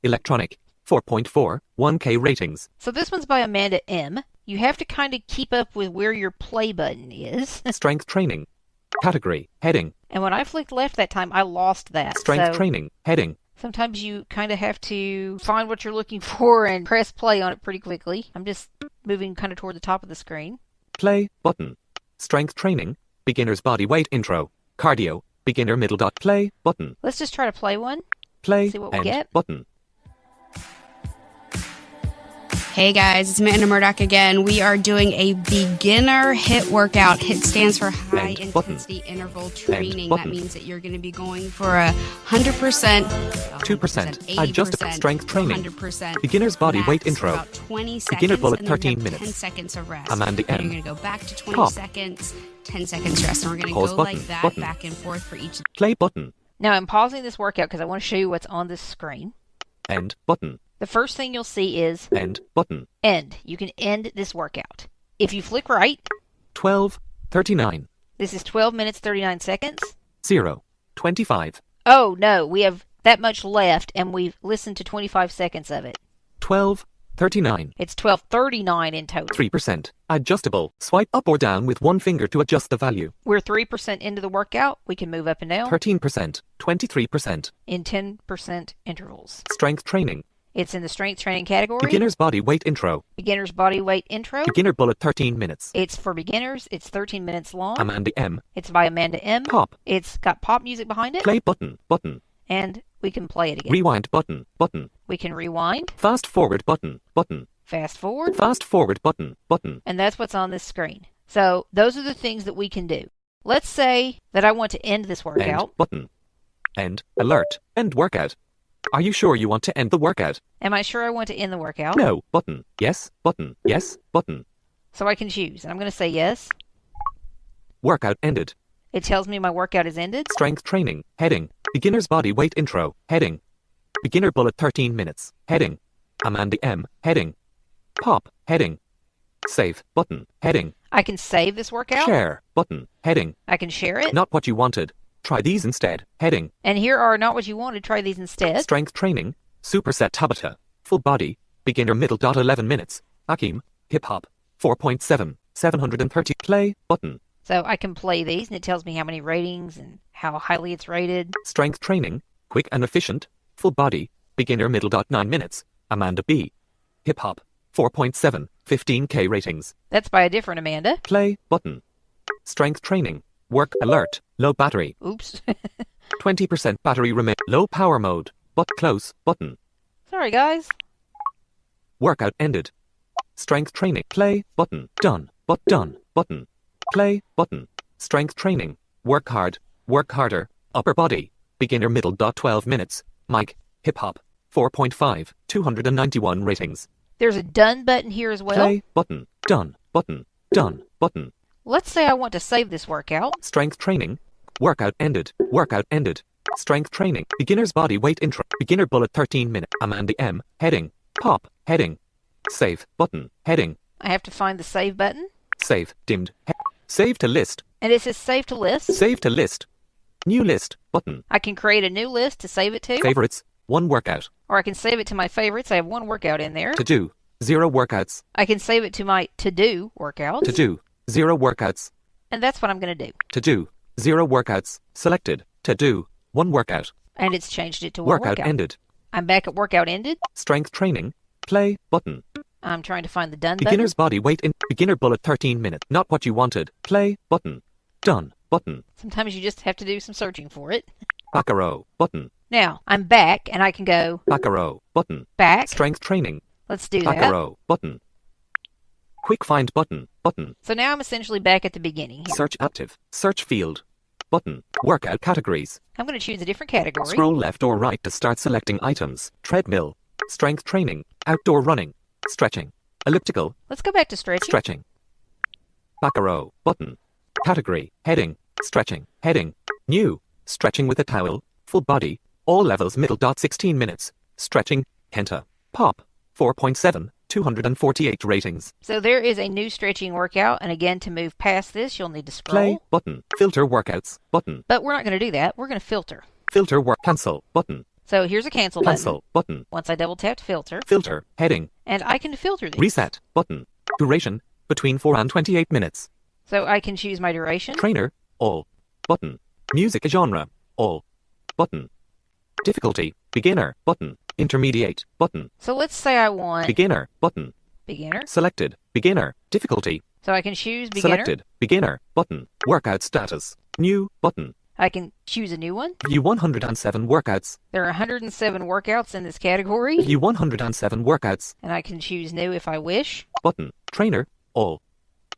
Electronic. 4.4. 1K ratings. So this one's by Amanda M. You have to kind of keep up with where your play button is. Strength training. Category. Heading. And when I flicked left that time, I lost that. Strength So training. Heading. sometimes you kind of have to find what you're looking for and press play on it pretty quickly. I'm just moving kind of toward the top of the screen. Play. Button. Strength training. Beginner's body weight intro. Cardio. Beginner middle. Play. Button. Let's just try to play one. Play. See what we End. get. Button. Hey guys, it's Amanda Murdoch again. We are doing a beginner HIIT workout. HIIT stands for high End button. intensity interval training. button. That means that you're going to be going for 100%, 2%, adjustable strength training. 100%. Beginner's body max weight for intro. About 20 seconds, Beginner bullet, and then 13 we have minutes. 10 seconds of rest. Amanda And M. you're going to go back to 20 Pop. seconds, 10 seconds rest. And we're going to Pause go button, like that button. back and forth for each. Play button. Now I'm pausing this workout because I want to show you what's on this screen. End button. The first thing you'll see is End button. end. You can end this workout. If you flick right, 12. 39. this is 12 minutes 39 seconds. 0. 25. Oh no, we have that much left and we've listened to 25 seconds of it. 12. 39. It's 12:39 in total. 3%. Adjustable. Swipe up or down with one finger to adjust the value. We're 3% into the workout. We can move up and down 13%. 23%. in 10% intervals. Strength training. It's in the strength training category. Beginner's body weight intro. Beginner's body weight intro. Beginner bullet 13 minutes. It's for beginners. It's 13 minutes long. Amanda M. It's by Amanda M. Pop. It's got pop music behind it. Play button. Button. And we can play it again. Rewind button. Button. We can rewind, Fast forward button. Button. fast forward, Fast forward button. Button. and that's what's on this screen. So those are the things that we can do. Let's say that I want to end this workout. End button. End. Alert. End workout. Are you sure you want to end the workout? Am I sure I want to end the workout? No. Button. Yes. Button. Yes. Button. So I can choose. And I'm going to say yes. Workout ended. It tells me my workout is ended. Strength training. Heading. Beginner's body weight intro. Heading. Beginner bullet 13 minutes. Heading. Amanda M. Heading. Pop. Heading. Save. Button. Heading. I can save this workout. Share. Button. Heading. I can share it. Not what you wanted. Try these instead. Heading. And here are not what you wanted. Try these instead. Strength training. Superset Tabata. Full body. Beginner middle. 11 minutes. Akim. Hip hop. 4.7. 730. Play. Button. So I can play these, and it tells me how many ratings and how highly it's rated. Strength training. Quick and efficient. Full body. Beginner middle. 9 minutes. Amanda B. Hip hop. 4.7. 15K ratings. That's by a different Amanda. Play. Button. Strength training. Work alert. Low battery. Oops. 20% battery remain. Low power mode. But close. Button. Sorry, guys. Workout ended. Strength training. Play. Button. Done. But done. Button. Play. Button. Strength training. Work hard. Work harder. Upper body. Beginner middle. 12 minutes. Mike. Hip hop. 4.5. 291 ratings. There's a done button here as well. Play. Button. Done. Button. Done. Button. Let's say I want to save this workout. Strength training. Workout ended. Workout ended. Strength training. Beginner's body weight intro. Beginner bullet 13 minute. Amanda M. Heading. Pop. Heading. Save. Button. Heading. I have to find the save button. Save. Dimmed. Save to list. And it says save to list. Save to list. New list. Button. I can create a new list to save it to. Favorites. 1 workout. Or I can save it to my favorites. I have 1 workout in there. To do. 0 workouts. I can save it to my to-do workouts. To do. 0 workouts. And that's what I'm going to do. To do. 0 workouts. Selected. To do. 1 workout. And it's changed it to one Workout ended. I'm back at workout ended. Strength training. Play. Button. I'm trying to find the done Beginner's button. body weight in. Beginner bullet 13 minutes. Not what you wanted. Play. Button. Done. Button. Sometimes you just have to do some searching for it. Back arrow. Button. Now, I'm back and I can go Back arrow. Button. back. Strength training. Let's do Back that. arrow. Button. Quick find button. Button. So now I'm essentially back at the beginning here. Search active. Search field. Button. Workout categories. I'm going to choose a different category. Scroll left or right to start selecting items. Treadmill. Strength training. Outdoor running. Stretching. Elliptical. Let's go back to stretching. Stretching. Back arrow. Button. Category. Heading. Stretching. Heading. New. Stretching with a towel. Full body. All levels middle. 16 minutes. Stretching. Kenta. Pop. 4.7. 248 ratings. So there is a new stretching workout, and again, to move past this, you'll need to scroll. Play. Button. Filter workouts. Button. But we're not going to do that. We're going to filter. Filter work. Cancel. Button. So here's a cancel button. Cancel. Button. Once I double tap to filter, Filter. Heading. and I can filter these. Reset. Button. Duration. Between 4 and 28 minutes. So I can choose my duration. Trainer. All. Button. Music genre. All. Button. Difficulty. Beginner. Button. Intermediate. Button. So let's say I want Beginner. Button. beginner. Selected. Beginner. Difficulty. So I can choose beginner. Selected. Beginner. Button. Workout status. New. Button. I can choose a new one. View 107 workouts. There are 107 workouts in this category, View 107 workouts. and I can choose new if I wish. Button. Trainer. All.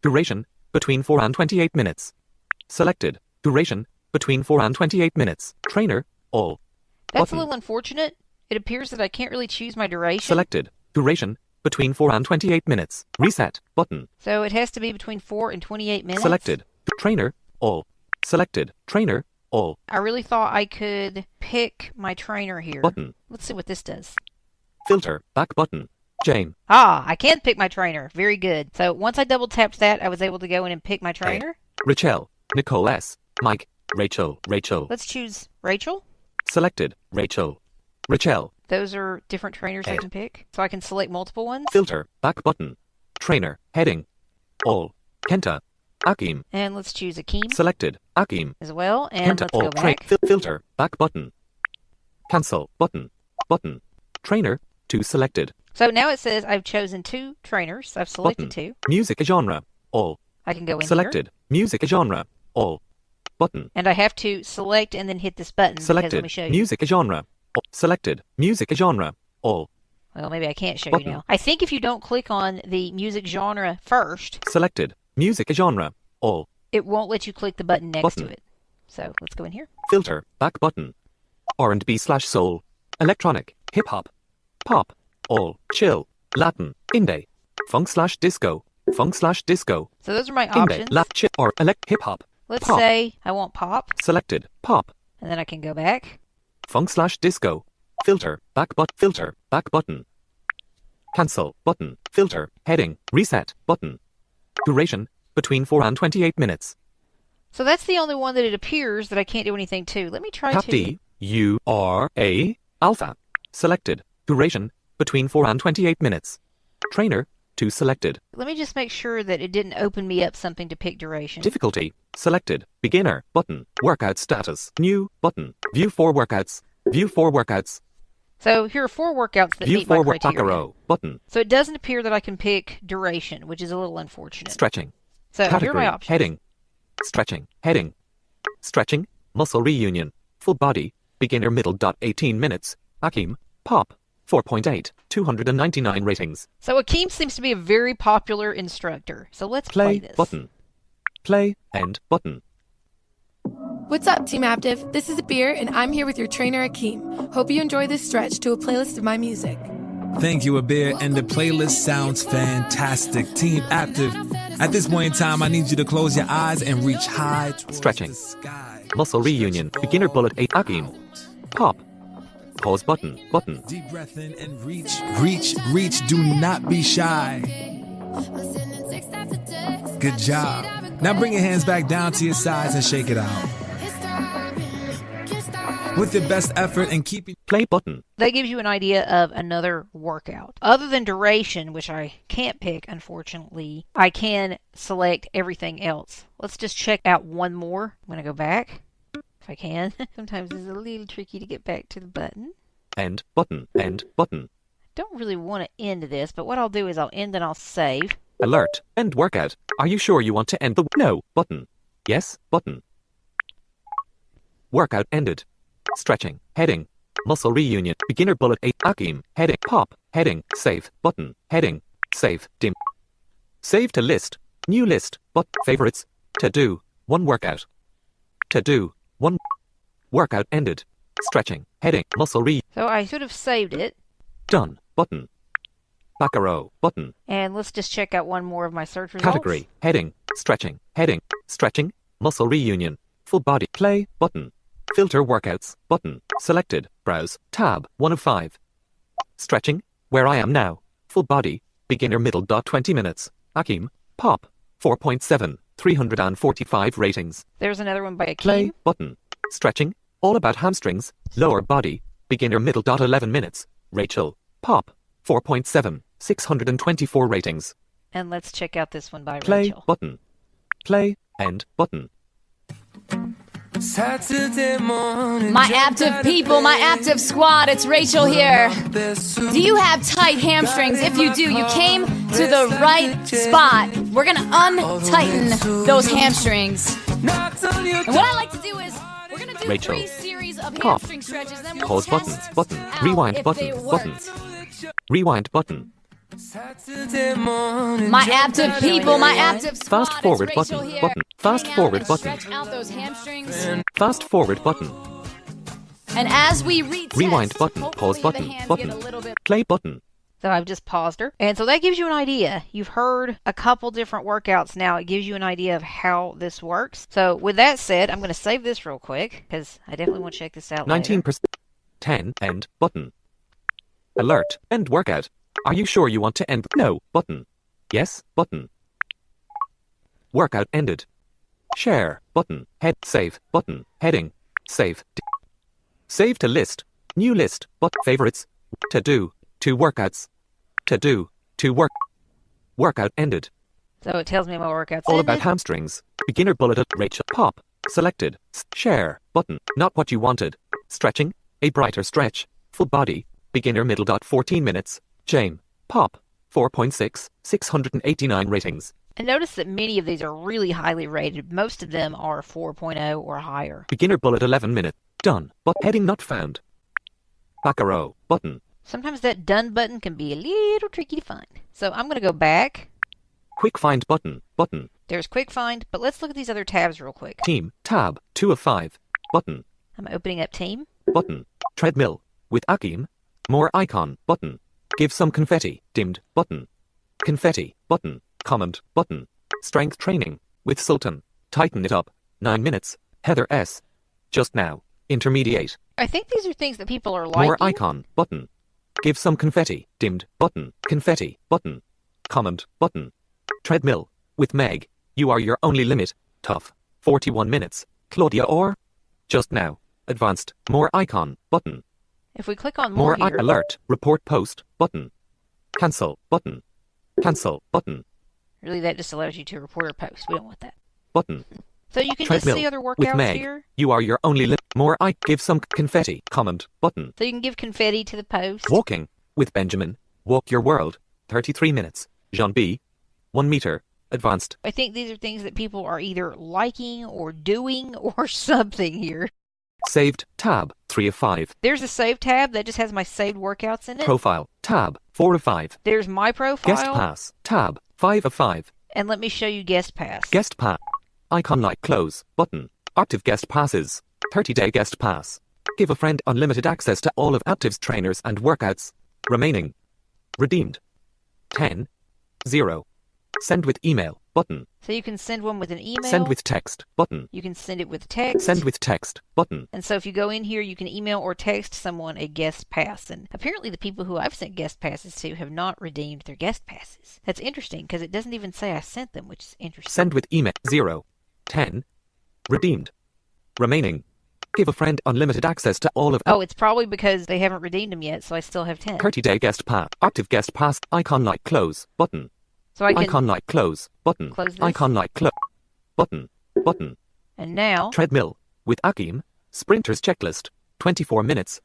Duration. Between 4 and 28 minutes. Selected. Duration. Between 4 and 28 minutes. Trainer. All. That's Button. a little unfortunate. It appears that I can't really choose my duration. Selected. Duration. Between 4 and 28 minutes. Reset. Button. So it has to be between 4 and 28 minutes. Selected. Trainer. All. Selected. Trainer. All. I really thought I could pick my trainer here. Button. Let's see what this does. Filter. Back button. Jane. Ah, I can pick my trainer. Very good. So once I double tapped that, I was able to go in and pick my trainer. Rachel. Nicole S. Mike. Rachel. Rachel. Let's choose Rachel. Selected. Rachel. Rachel. Those are different trainers I can pick. So I can select multiple ones. Filter. Back button. Trainer. Heading. All. Kenta. Akim. And let's choose Akeem Selected. Akim. as well. And Kenta. let's All. go back. Filter. Back button. Cancel. Button. Button. Trainer. 2 selected. So now it says I've chosen 2 trainers. I've selected Button. 2. Music genre. All. I can go in Selected. Music genre. All. button. And I have to select and then hit this button. Because let me Selected. show you. Music genre. Selected. Music genre. All. Well, maybe I can't show Button. you now. I think if you don't click on the music genre first, Selected. Music genre. All. it won't let you click the button next Button. to it. So let's go in here. Filter. Back button. R&B/soul. Electronic. Hip hop. Pop. All. Chill. Latin. Indie. Funk/disco. Funk/disco. So those are my Indie. options. Lat chill or hip hop. Let's pop. say I want pop, Selected. Pop. and then I can go back. Funk/disco. Filter. Back filter. Back button. Cancel. Button. Filter. Heading. Reset. Button. Duration. Between 4 and 28 minutes. So that's the only one that it appears that I can't do anything to. Let me try Tap to... D. U. R. A. Alpha. Selected. Duration. Between 4 and 28 minutes. Trainer. 2 selected. Let me just make sure that it didn't open me up something to pick duration. Difficulty. Selected. Beginner. Button. Workout status. New. Button. View 4 workouts. View 4 workouts. So here are 4 workouts that View meet my 4 back criteria. arrow. Button. So it doesn't appear that I can pick duration, which is a little unfortunate. Stretching. So here are Category. my options. Heading. Stretching. Heading. Stretching. Muscle reunion. Full body. Beginner middle. 18 minutes. Akeem. Pop. 4.8. 299 ratings. So Akeem seems to be a very popular instructor. So let's play Play. this. Button. Play. End. Button. What's up, Team Active? This is Beer, and I'm here with your trainer, Akeem. Hope you enjoy this stretch to a playlist of my music. Thank you, Abir, and the playlist sounds fantastic. Team Active. At this point in time, I need you to close your eyes and reach high towards Stretching. the sky. Muscle reunion. Beginner bullet 8. Akeem. Pop. Pause button. Button. Deep breath in and reach, reach, reach. Do not be shy. Good job. Now bring your hands back down to your sides and shake it out. With your best effort and keep it. Play button. That gives you an idea of another workout. Other than duration, which I can't pick, unfortunately, I can select everything else. Let's just check out one more. I'm going to go back, if I can. Sometimes it's a little tricky to get back to the button. End. Button. End. Button. Don't really want to end this, but what I'll do is I'll end and I'll save. Alert. End workout. Are you sure you want to end the no button? Yes button. Workout ended. Stretching. Heading. Muscle reunion. Beginner bullet 8. Akeem. Heading. Pop. Heading. Save. Button. Heading. Save. Dim. Save to list. New list. But favorites. To do. 1 workout. To do. 1. Workout ended. Stretching. Heading. Muscle re. So I should have saved it. Done. Button. Back arrow. Button. And let's just check out one more of my search results. Category. Heading. Stretching. Heading. Stretching. Muscle reunion. Full body. Play. Button. Filter workouts. Button. Selected. Browse. Tab. 1 of 5. Stretching. Where I am now. Full body. Beginner middle. 20 minutes. Akeem. Pop. 4.7. 345 ratings. There's another one by Akeem. Play. Button. Stretching. All about hamstrings. Lower body. Beginner middle. 11 minutes. Rachel. Pop. 4.7. 624 ratings. And let's check out this one by Play. Rachel. Button. Play. End. Button. My active people, my active squad, it's Rachel here. Do you have tight hamstrings? If you do, you came to the right spot. We're gonna untighten those hamstrings. And what I like to do is, we're gonna do Rachel. 3 series of Pop. hamstring stretches, then we'll Pause button. test Button. out Rewind if button. they Button. worked. Rewind button. My active people, my active squad, Fast forward it's Rachel button. here. Button. Fast Hang out forward and button. Stretch out those hamstrings. Fast forward button. And as we retest, Rewind button. hopefully Pause the button. hands Button. get a little bit. Play button. So I've just paused her. And so that gives you an idea. You've heard a couple different workouts now. It gives you an idea of how this works. So with that said, I'm going to save this real quick because I definitely want to check this out later. 19%. 10. End. Button. Alert. End workout. Are you sure you want to end? No. Button. Yes. Button. Workout ended. Share. Button. Head. Save. Button. Heading. Save. Save to list. New list. But favorites. To do. 2 workouts. To do. 2 work. Workout ended. So it tells me my workouts All ended. about hamstrings. Beginner bulleted. Rachel. Pop. Selected. Share. Button. Not what you wanted. Stretching. A brighter stretch. Full body. Beginner middle. 14 minutes. Jane. Pop. 4.6. 689 ratings. And notice that many of these are really highly rated. Most of them are 4.0 or higher. Beginner bullet 11 minute. Done. But heading not found. Back arrow. Button. Sometimes that done button can be a little tricky to find. So I'm going to go back. Quick find button. Button. There's quick find, but let's look at these other tabs real quick. Team. Tab. 2 of 5. Button. I'm opening up team. Button. Treadmill. With Akeem. More icon. Button. Give some confetti. Dimmed. Button. Confetti. Button. Comment. Button. Strength training. With Sultan. Tighten it up. 9 minutes. Heather S. Just now. Intermediate. I think these are things that people are liking. More icon. Button. Give some confetti. Dimmed. Button. Confetti. Button. Comment. Button. Treadmill. With Meg. You are your only limit. Tough. 41 minutes. Claudia or? Just now. Advanced. More icon. Button. If we click on more here. Alert. Report post. Button. Cancel. Button. Cancel. Button. Really, that just allows you to report or post. We don't want that. Button. So you can Treadmill. just see other With workouts Meg. here. You are your only limit. Give some confetti. Comment. Button. So you can give confetti to the post. Walking. With Benjamin. Walk your world. 33 minutes. Jean B. 1 meter. Advanced. I think these are things that people are either liking or doing or something here. Saved. Tab. 3 of 5. There's a save tab that just has my saved workouts in it. Profile. Tab. 4 of 5. There's my profile. Guest pass. Tab. 5 of 5. And let me show you guest pass. Guest pass. Icon like close. Button. Active guest passes. 30-day guest pass. Give a friend unlimited access to all of Active's trainers and workouts. Remaining. Redeemed. 10. 0. Send with email. Button. So you can send one with an email. Send with text. Button. You can send it with text. Send with text. Button. And so if you go in here, you can email or text someone a guest pass. And apparently the people who I've sent guest passes to have not redeemed their guest passes. That's interesting because it doesn't even say I sent them, which is interesting. Send with email. 0. 10. Redeemed. Remaining. Give a friend unlimited access to all of... Oh, it's probably because they haven't redeemed them yet, so I still have 10. 30-day guest pass. Active guest pass. Icon like close. Button. So I can icon like close. Button. Close this. Icon like close. Button. Button. And now... Treadmill. With Akeem. Sprinter's checklist. 24 minutes.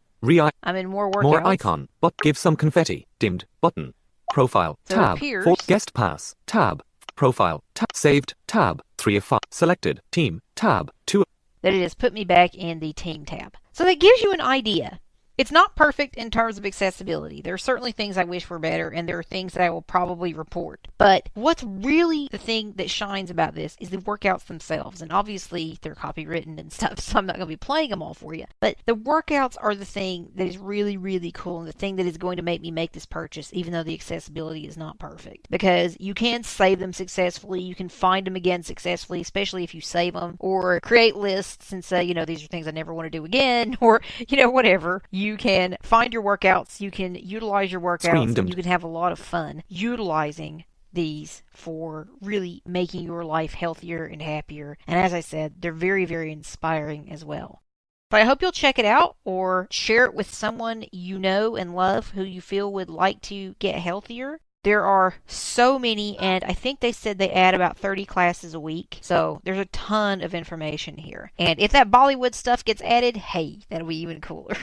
I'm in more workouts. More icon. But give some confetti. Dimmed. Button. Profile. So tab. it appears... 4. Guest pass. Tab. Profile. Tab. Saved. Tab. 3 of 5. Selected. Team. Tab. 2. That it has put me back in the team tab. So that gives you an idea. It's not perfect in terms of accessibility. There are certainly things I wish were better, and there are things that I will probably report. But what's really the thing that shines about this is the workouts themselves. And obviously, they're copywritten and stuff, so I'm not going to be playing them all for you. But the workouts are the thing that is really, really cool, and the thing that is going to make me make this purchase, even though the accessibility is not perfect. Because you can save them successfully, you can find them again successfully, especially if you save them, or create lists and say, you know, these are things I never want to do again, or, you know, whatever. You can find your workouts, you can utilize your workouts, and you can have a lot of fun utilizing these for really making your life healthier and happier. And as I said, they're very, very inspiring as well. But I hope you'll check it out or share it with someone you know and love who you feel would like to get healthier. There are so many, and I think they said they add about 30 classes a week. So there's a ton of information here. And if that Bollywood stuff gets added, hey, that'll be even cooler.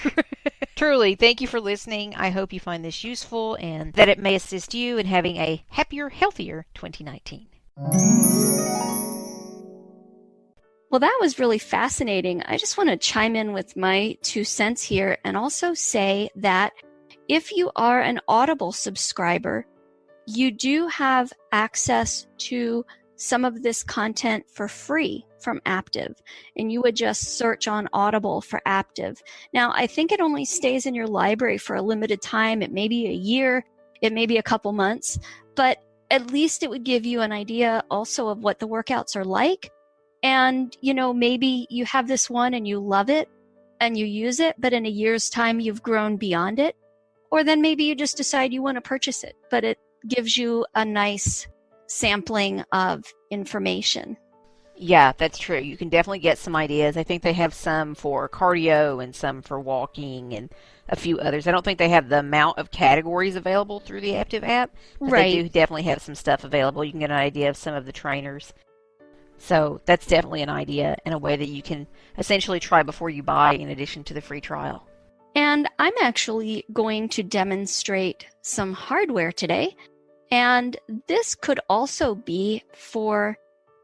Truly, thank you for listening. I hope you find this useful and that it may assist you in having a happier, healthier 2019. Well, that was really fascinating. I just want to chime in with my 2 cents here and also say that if you are an Audible subscriber, you do have access to some of this content for free from Aptive, and you would just search on Audible for Aptive. Now, I think it only stays in your library for a limited time. It may be a year, it may be a couple months, but at least it would give you an idea also of what the workouts are like. And, you know, maybe you have this one and you love it and you use it, but in a year's time, you've grown beyond it. Or then maybe you just decide you want to purchase it, but it gives you a nice sampling of information. Yeah, that's true. You can definitely get some ideas. I think they have some for cardio and some for walking and a few others. I don't think they have the amount of categories available through the Aptive app, but Right. they do definitely have some stuff available. You can get an idea of some of the trainers. So that's definitely an idea and a way that you can essentially try before you buy in addition to the free trial. And I'm actually going to demonstrate some hardware today. And this could also be for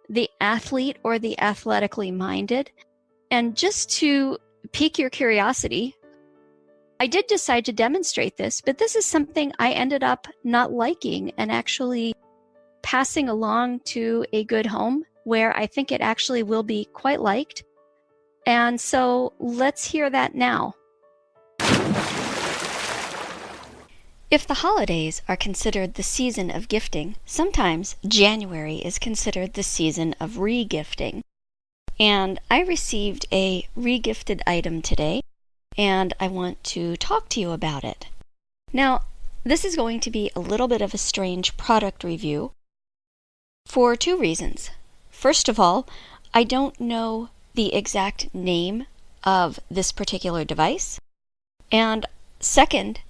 the athlete or the athletically minded. And just to pique your curiosity, I did decide to demonstrate this, but this is something I ended up not liking and actually passing along to a good home where I think it actually will be quite liked. And so let's hear that now. If the holidays are considered the season of gifting, sometimes January is considered the season of re-gifting. And I received a re-gifted item today, and I want to talk to you about it. Now, this is going to be a little bit of a strange product review for two reasons. First of all, I don't know the exact name of this particular device. And second,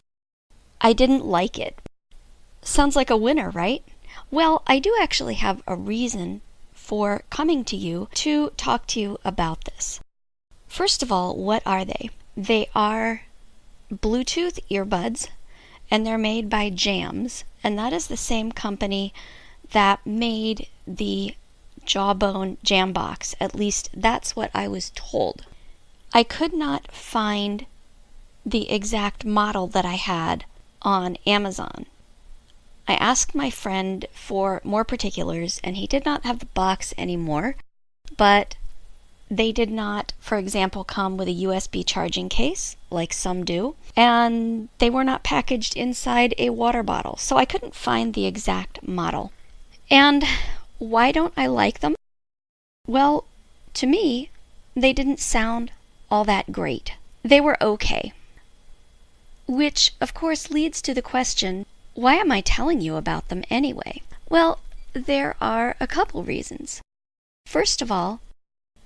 I didn't like it. Sounds like a winner, right? Well, I do actually have a reason for coming to you to talk to you about this. First of all, what are they? They are Bluetooth earbuds, and they're made by Jams, and that is the same company that made the Jawbone Jambox. At least that's what I was told. I could not find the exact model that I had on Amazon. I asked my friend for more particulars, and he did not have the box anymore, but they did not, for example, come with a USB charging case, like some do, and they were not packaged inside a water bottle, so I couldn't find the exact model. And why don't I like them? Well, to me, they didn't sound all that great. They were okay. Which, of course, leads to the question, why am I telling you about them anyway? Well, there are a couple reasons. First of all,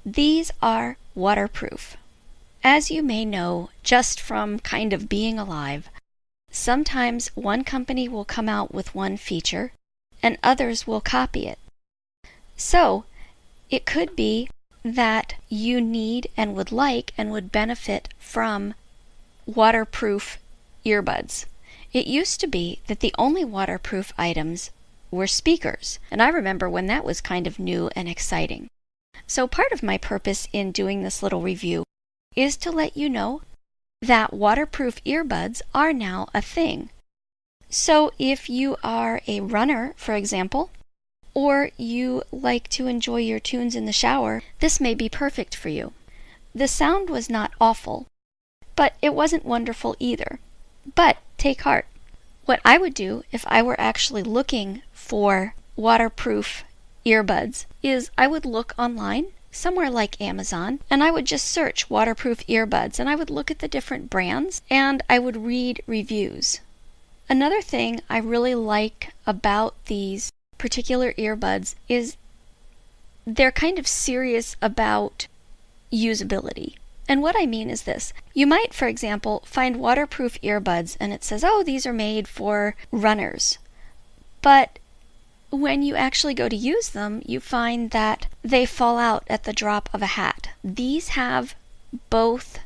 these are waterproof. As you may know, just from kind of being alive, sometimes one company will come out with one feature, and others will copy it. So, it could be that you need and would like and would benefit from waterproof earbuds. It used to be that the only waterproof items were speakers, and I remember when that was kind of new and exciting. So part of my purpose in doing this little review is to let you know that waterproof earbuds are now a thing. So if you are a runner, for example, or you like to enjoy your tunes in the shower, this may be perfect for you. The sound was not awful, but it wasn't wonderful either. But take heart. What I would do if I were actually looking for waterproof earbuds is I would look online, somewhere like Amazon, and I would just search waterproof earbuds, and I would look at the different brands, and I would read reviews. Another thing I really like about these particular earbuds is they're kind of serious about usability. And what I mean is this. You might, for example, find waterproof earbuds and it says, oh, these are made for runners. But when you actually go to use them, you find that they fall out at the drop of a hat. These have both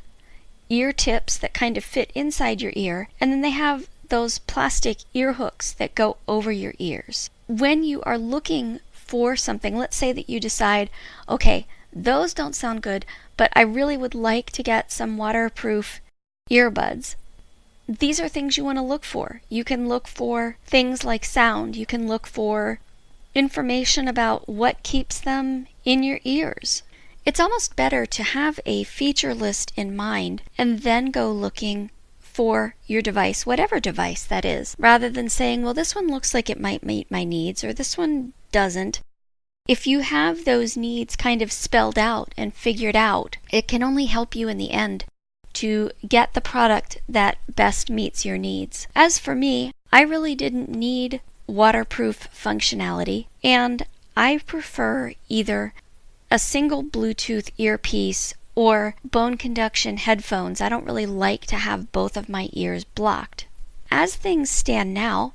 ear tips that kind of fit inside your ear, and then they have those plastic ear hooks that go over your ears. When you are looking for something, let's say that you decide, okay, those don't sound good, but I really would like to get some waterproof earbuds. These are things you want to look for. You can look for things like sound. You can look for information about what keeps them in your ears. It's almost better to have a feature list in mind and then go looking for your device, whatever device that is, rather than saying, well, this one looks like it might meet my needs, or this one doesn't. If you have those needs kind of spelled out and figured out, it can only help you in the end to get the product that best meets your needs. As for me, I really didn't need waterproof functionality, and I prefer either a single Bluetooth earpiece or bone conduction headphones. I don't really like to have both of my ears blocked. As things stand now,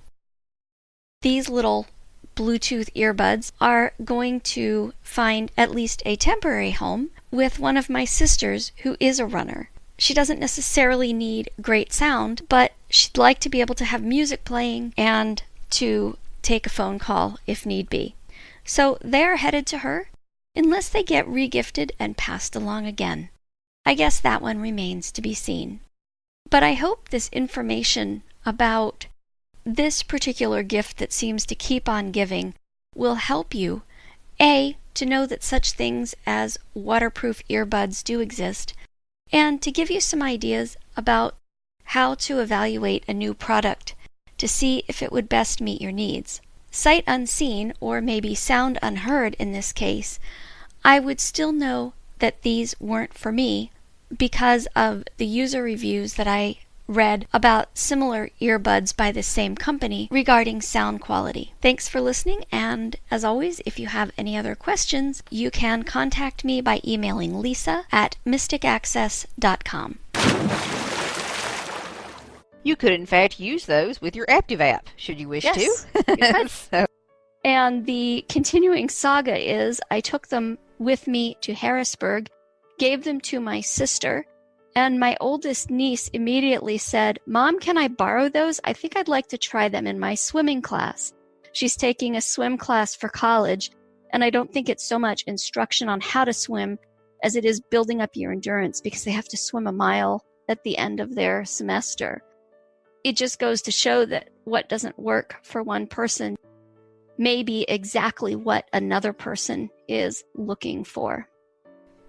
these little Bluetooth earbuds are going to find at least a temporary home with one of my sisters who is a runner. She doesn't necessarily need great sound, but she'd like to be able to have music playing and to take a phone call if need be. So they're headed to her, unless they get regifted and passed along again. I guess that one remains to be seen. But I hope this information about this particular gift that seems to keep on giving will help you, A, to know that such things as waterproof earbuds do exist, and to give you some ideas about how to evaluate a new product to see if it would best meet your needs. Sight unseen, or maybe sound unheard in this case, I would still know that these weren't for me because of the user reviews that I read about similar earbuds by the same company regarding sound quality. Thanks for listening, and as always, if you have any other questions, you can contact me by emailing lisa@mysticaccess.com. You could, in fact, use those with your Aptiv app, should you wish to. You could. And the continuing saga is I took them with me to Harrisburg, gave them to my sister, and my oldest niece immediately said, "Mom, can I borrow those? I think I'd like to try them in my swimming class." She's taking a swim class for college, and I don't think it's so much instruction on how to swim as it is building up your endurance because they have to swim a mile at the end of their semester. It just goes to show that what doesn't work for one person may be exactly what another person is looking for.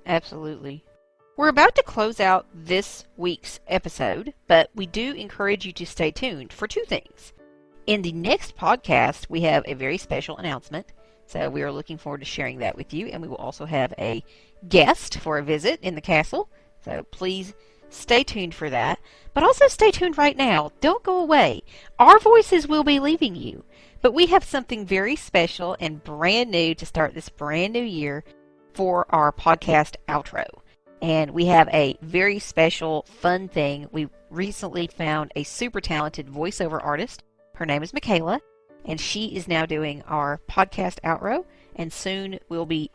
Absolutely. We're about to close out this week's episode, but we do encourage you to stay tuned for two things. In the next podcast, we have a very special announcement, so we are looking forward to sharing that with you, and we will also have a guest for a visit in the castle, so please stay tuned for that. But also stay tuned right now. Don't go away. Our voices will be leaving you, but we have something very special and brand new to start this brand new year for our podcast outro. And we have a very special, fun thing. We recently found a super talented voiceover artist. Her name is Michaela, and she is now doing our podcast outro. And soon we'll be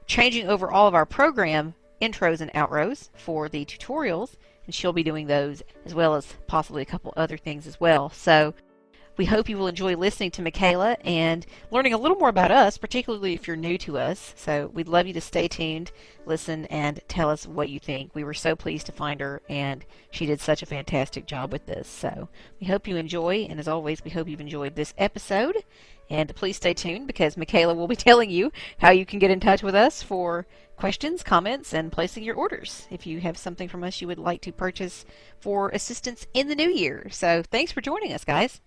changing over all of our program intros and outros for the tutorials, and she'll be doing those as well as possibly a couple other things as well. So we hope you will enjoy listening to Michaela and learning a little more about us, particularly if you're new to us. So we'd love you to stay tuned, listen, and tell us what you think. We were so pleased to find her, and she did such a fantastic job with this. So we hope you enjoy, and as always, we hope you've enjoyed this episode. And please stay tuned because Michaela will be telling you how you can get in touch with us for questions, comments, and placing your orders if you have something from us you would like to purchase for assistance in the new year. So thanks for joining us, guys.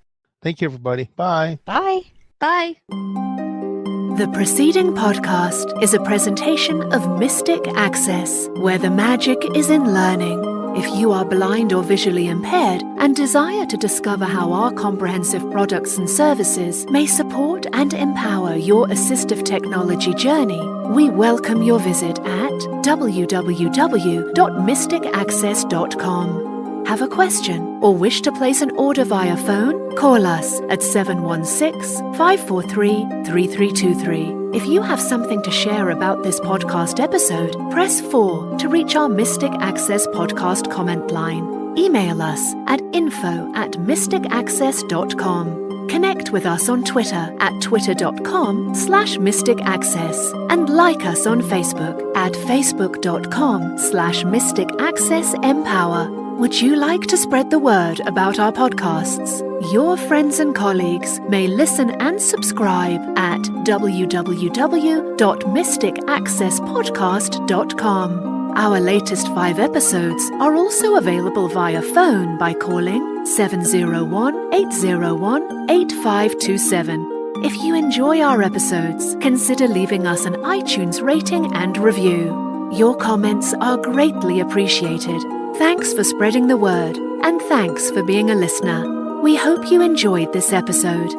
Thank you, everybody. Bye. Bye. Bye. The preceding podcast is a presentation of Mystic Access, where the magic is in learning. If you are blind or visually impaired and desire to discover how our comprehensive products and services may support and empower your assistive technology journey, we welcome your visit at www.mysticaccess.com. Have a question or wish to place an order via phone? Call us at 716-543-3323. If you have something to share about this podcast episode, press 4 to reach our Mystic Access podcast comment line. Email us at info@mysticaccess.com. Connect with us on Twitter at twitter.com/mysticaccess and like us on Facebook at facebook.com/mysticaccessempower. Would you like to spread the word about our podcasts? Your friends and colleagues may listen and subscribe at www.mysticaccesspodcast.com. Our latest 5 episodes are also available via phone by calling 701-801-8527. If you enjoy our episodes, consider leaving us an iTunes rating and review. Your comments are greatly appreciated. Thanks for spreading the word, and thanks for being a listener. We hope you enjoyed this episode.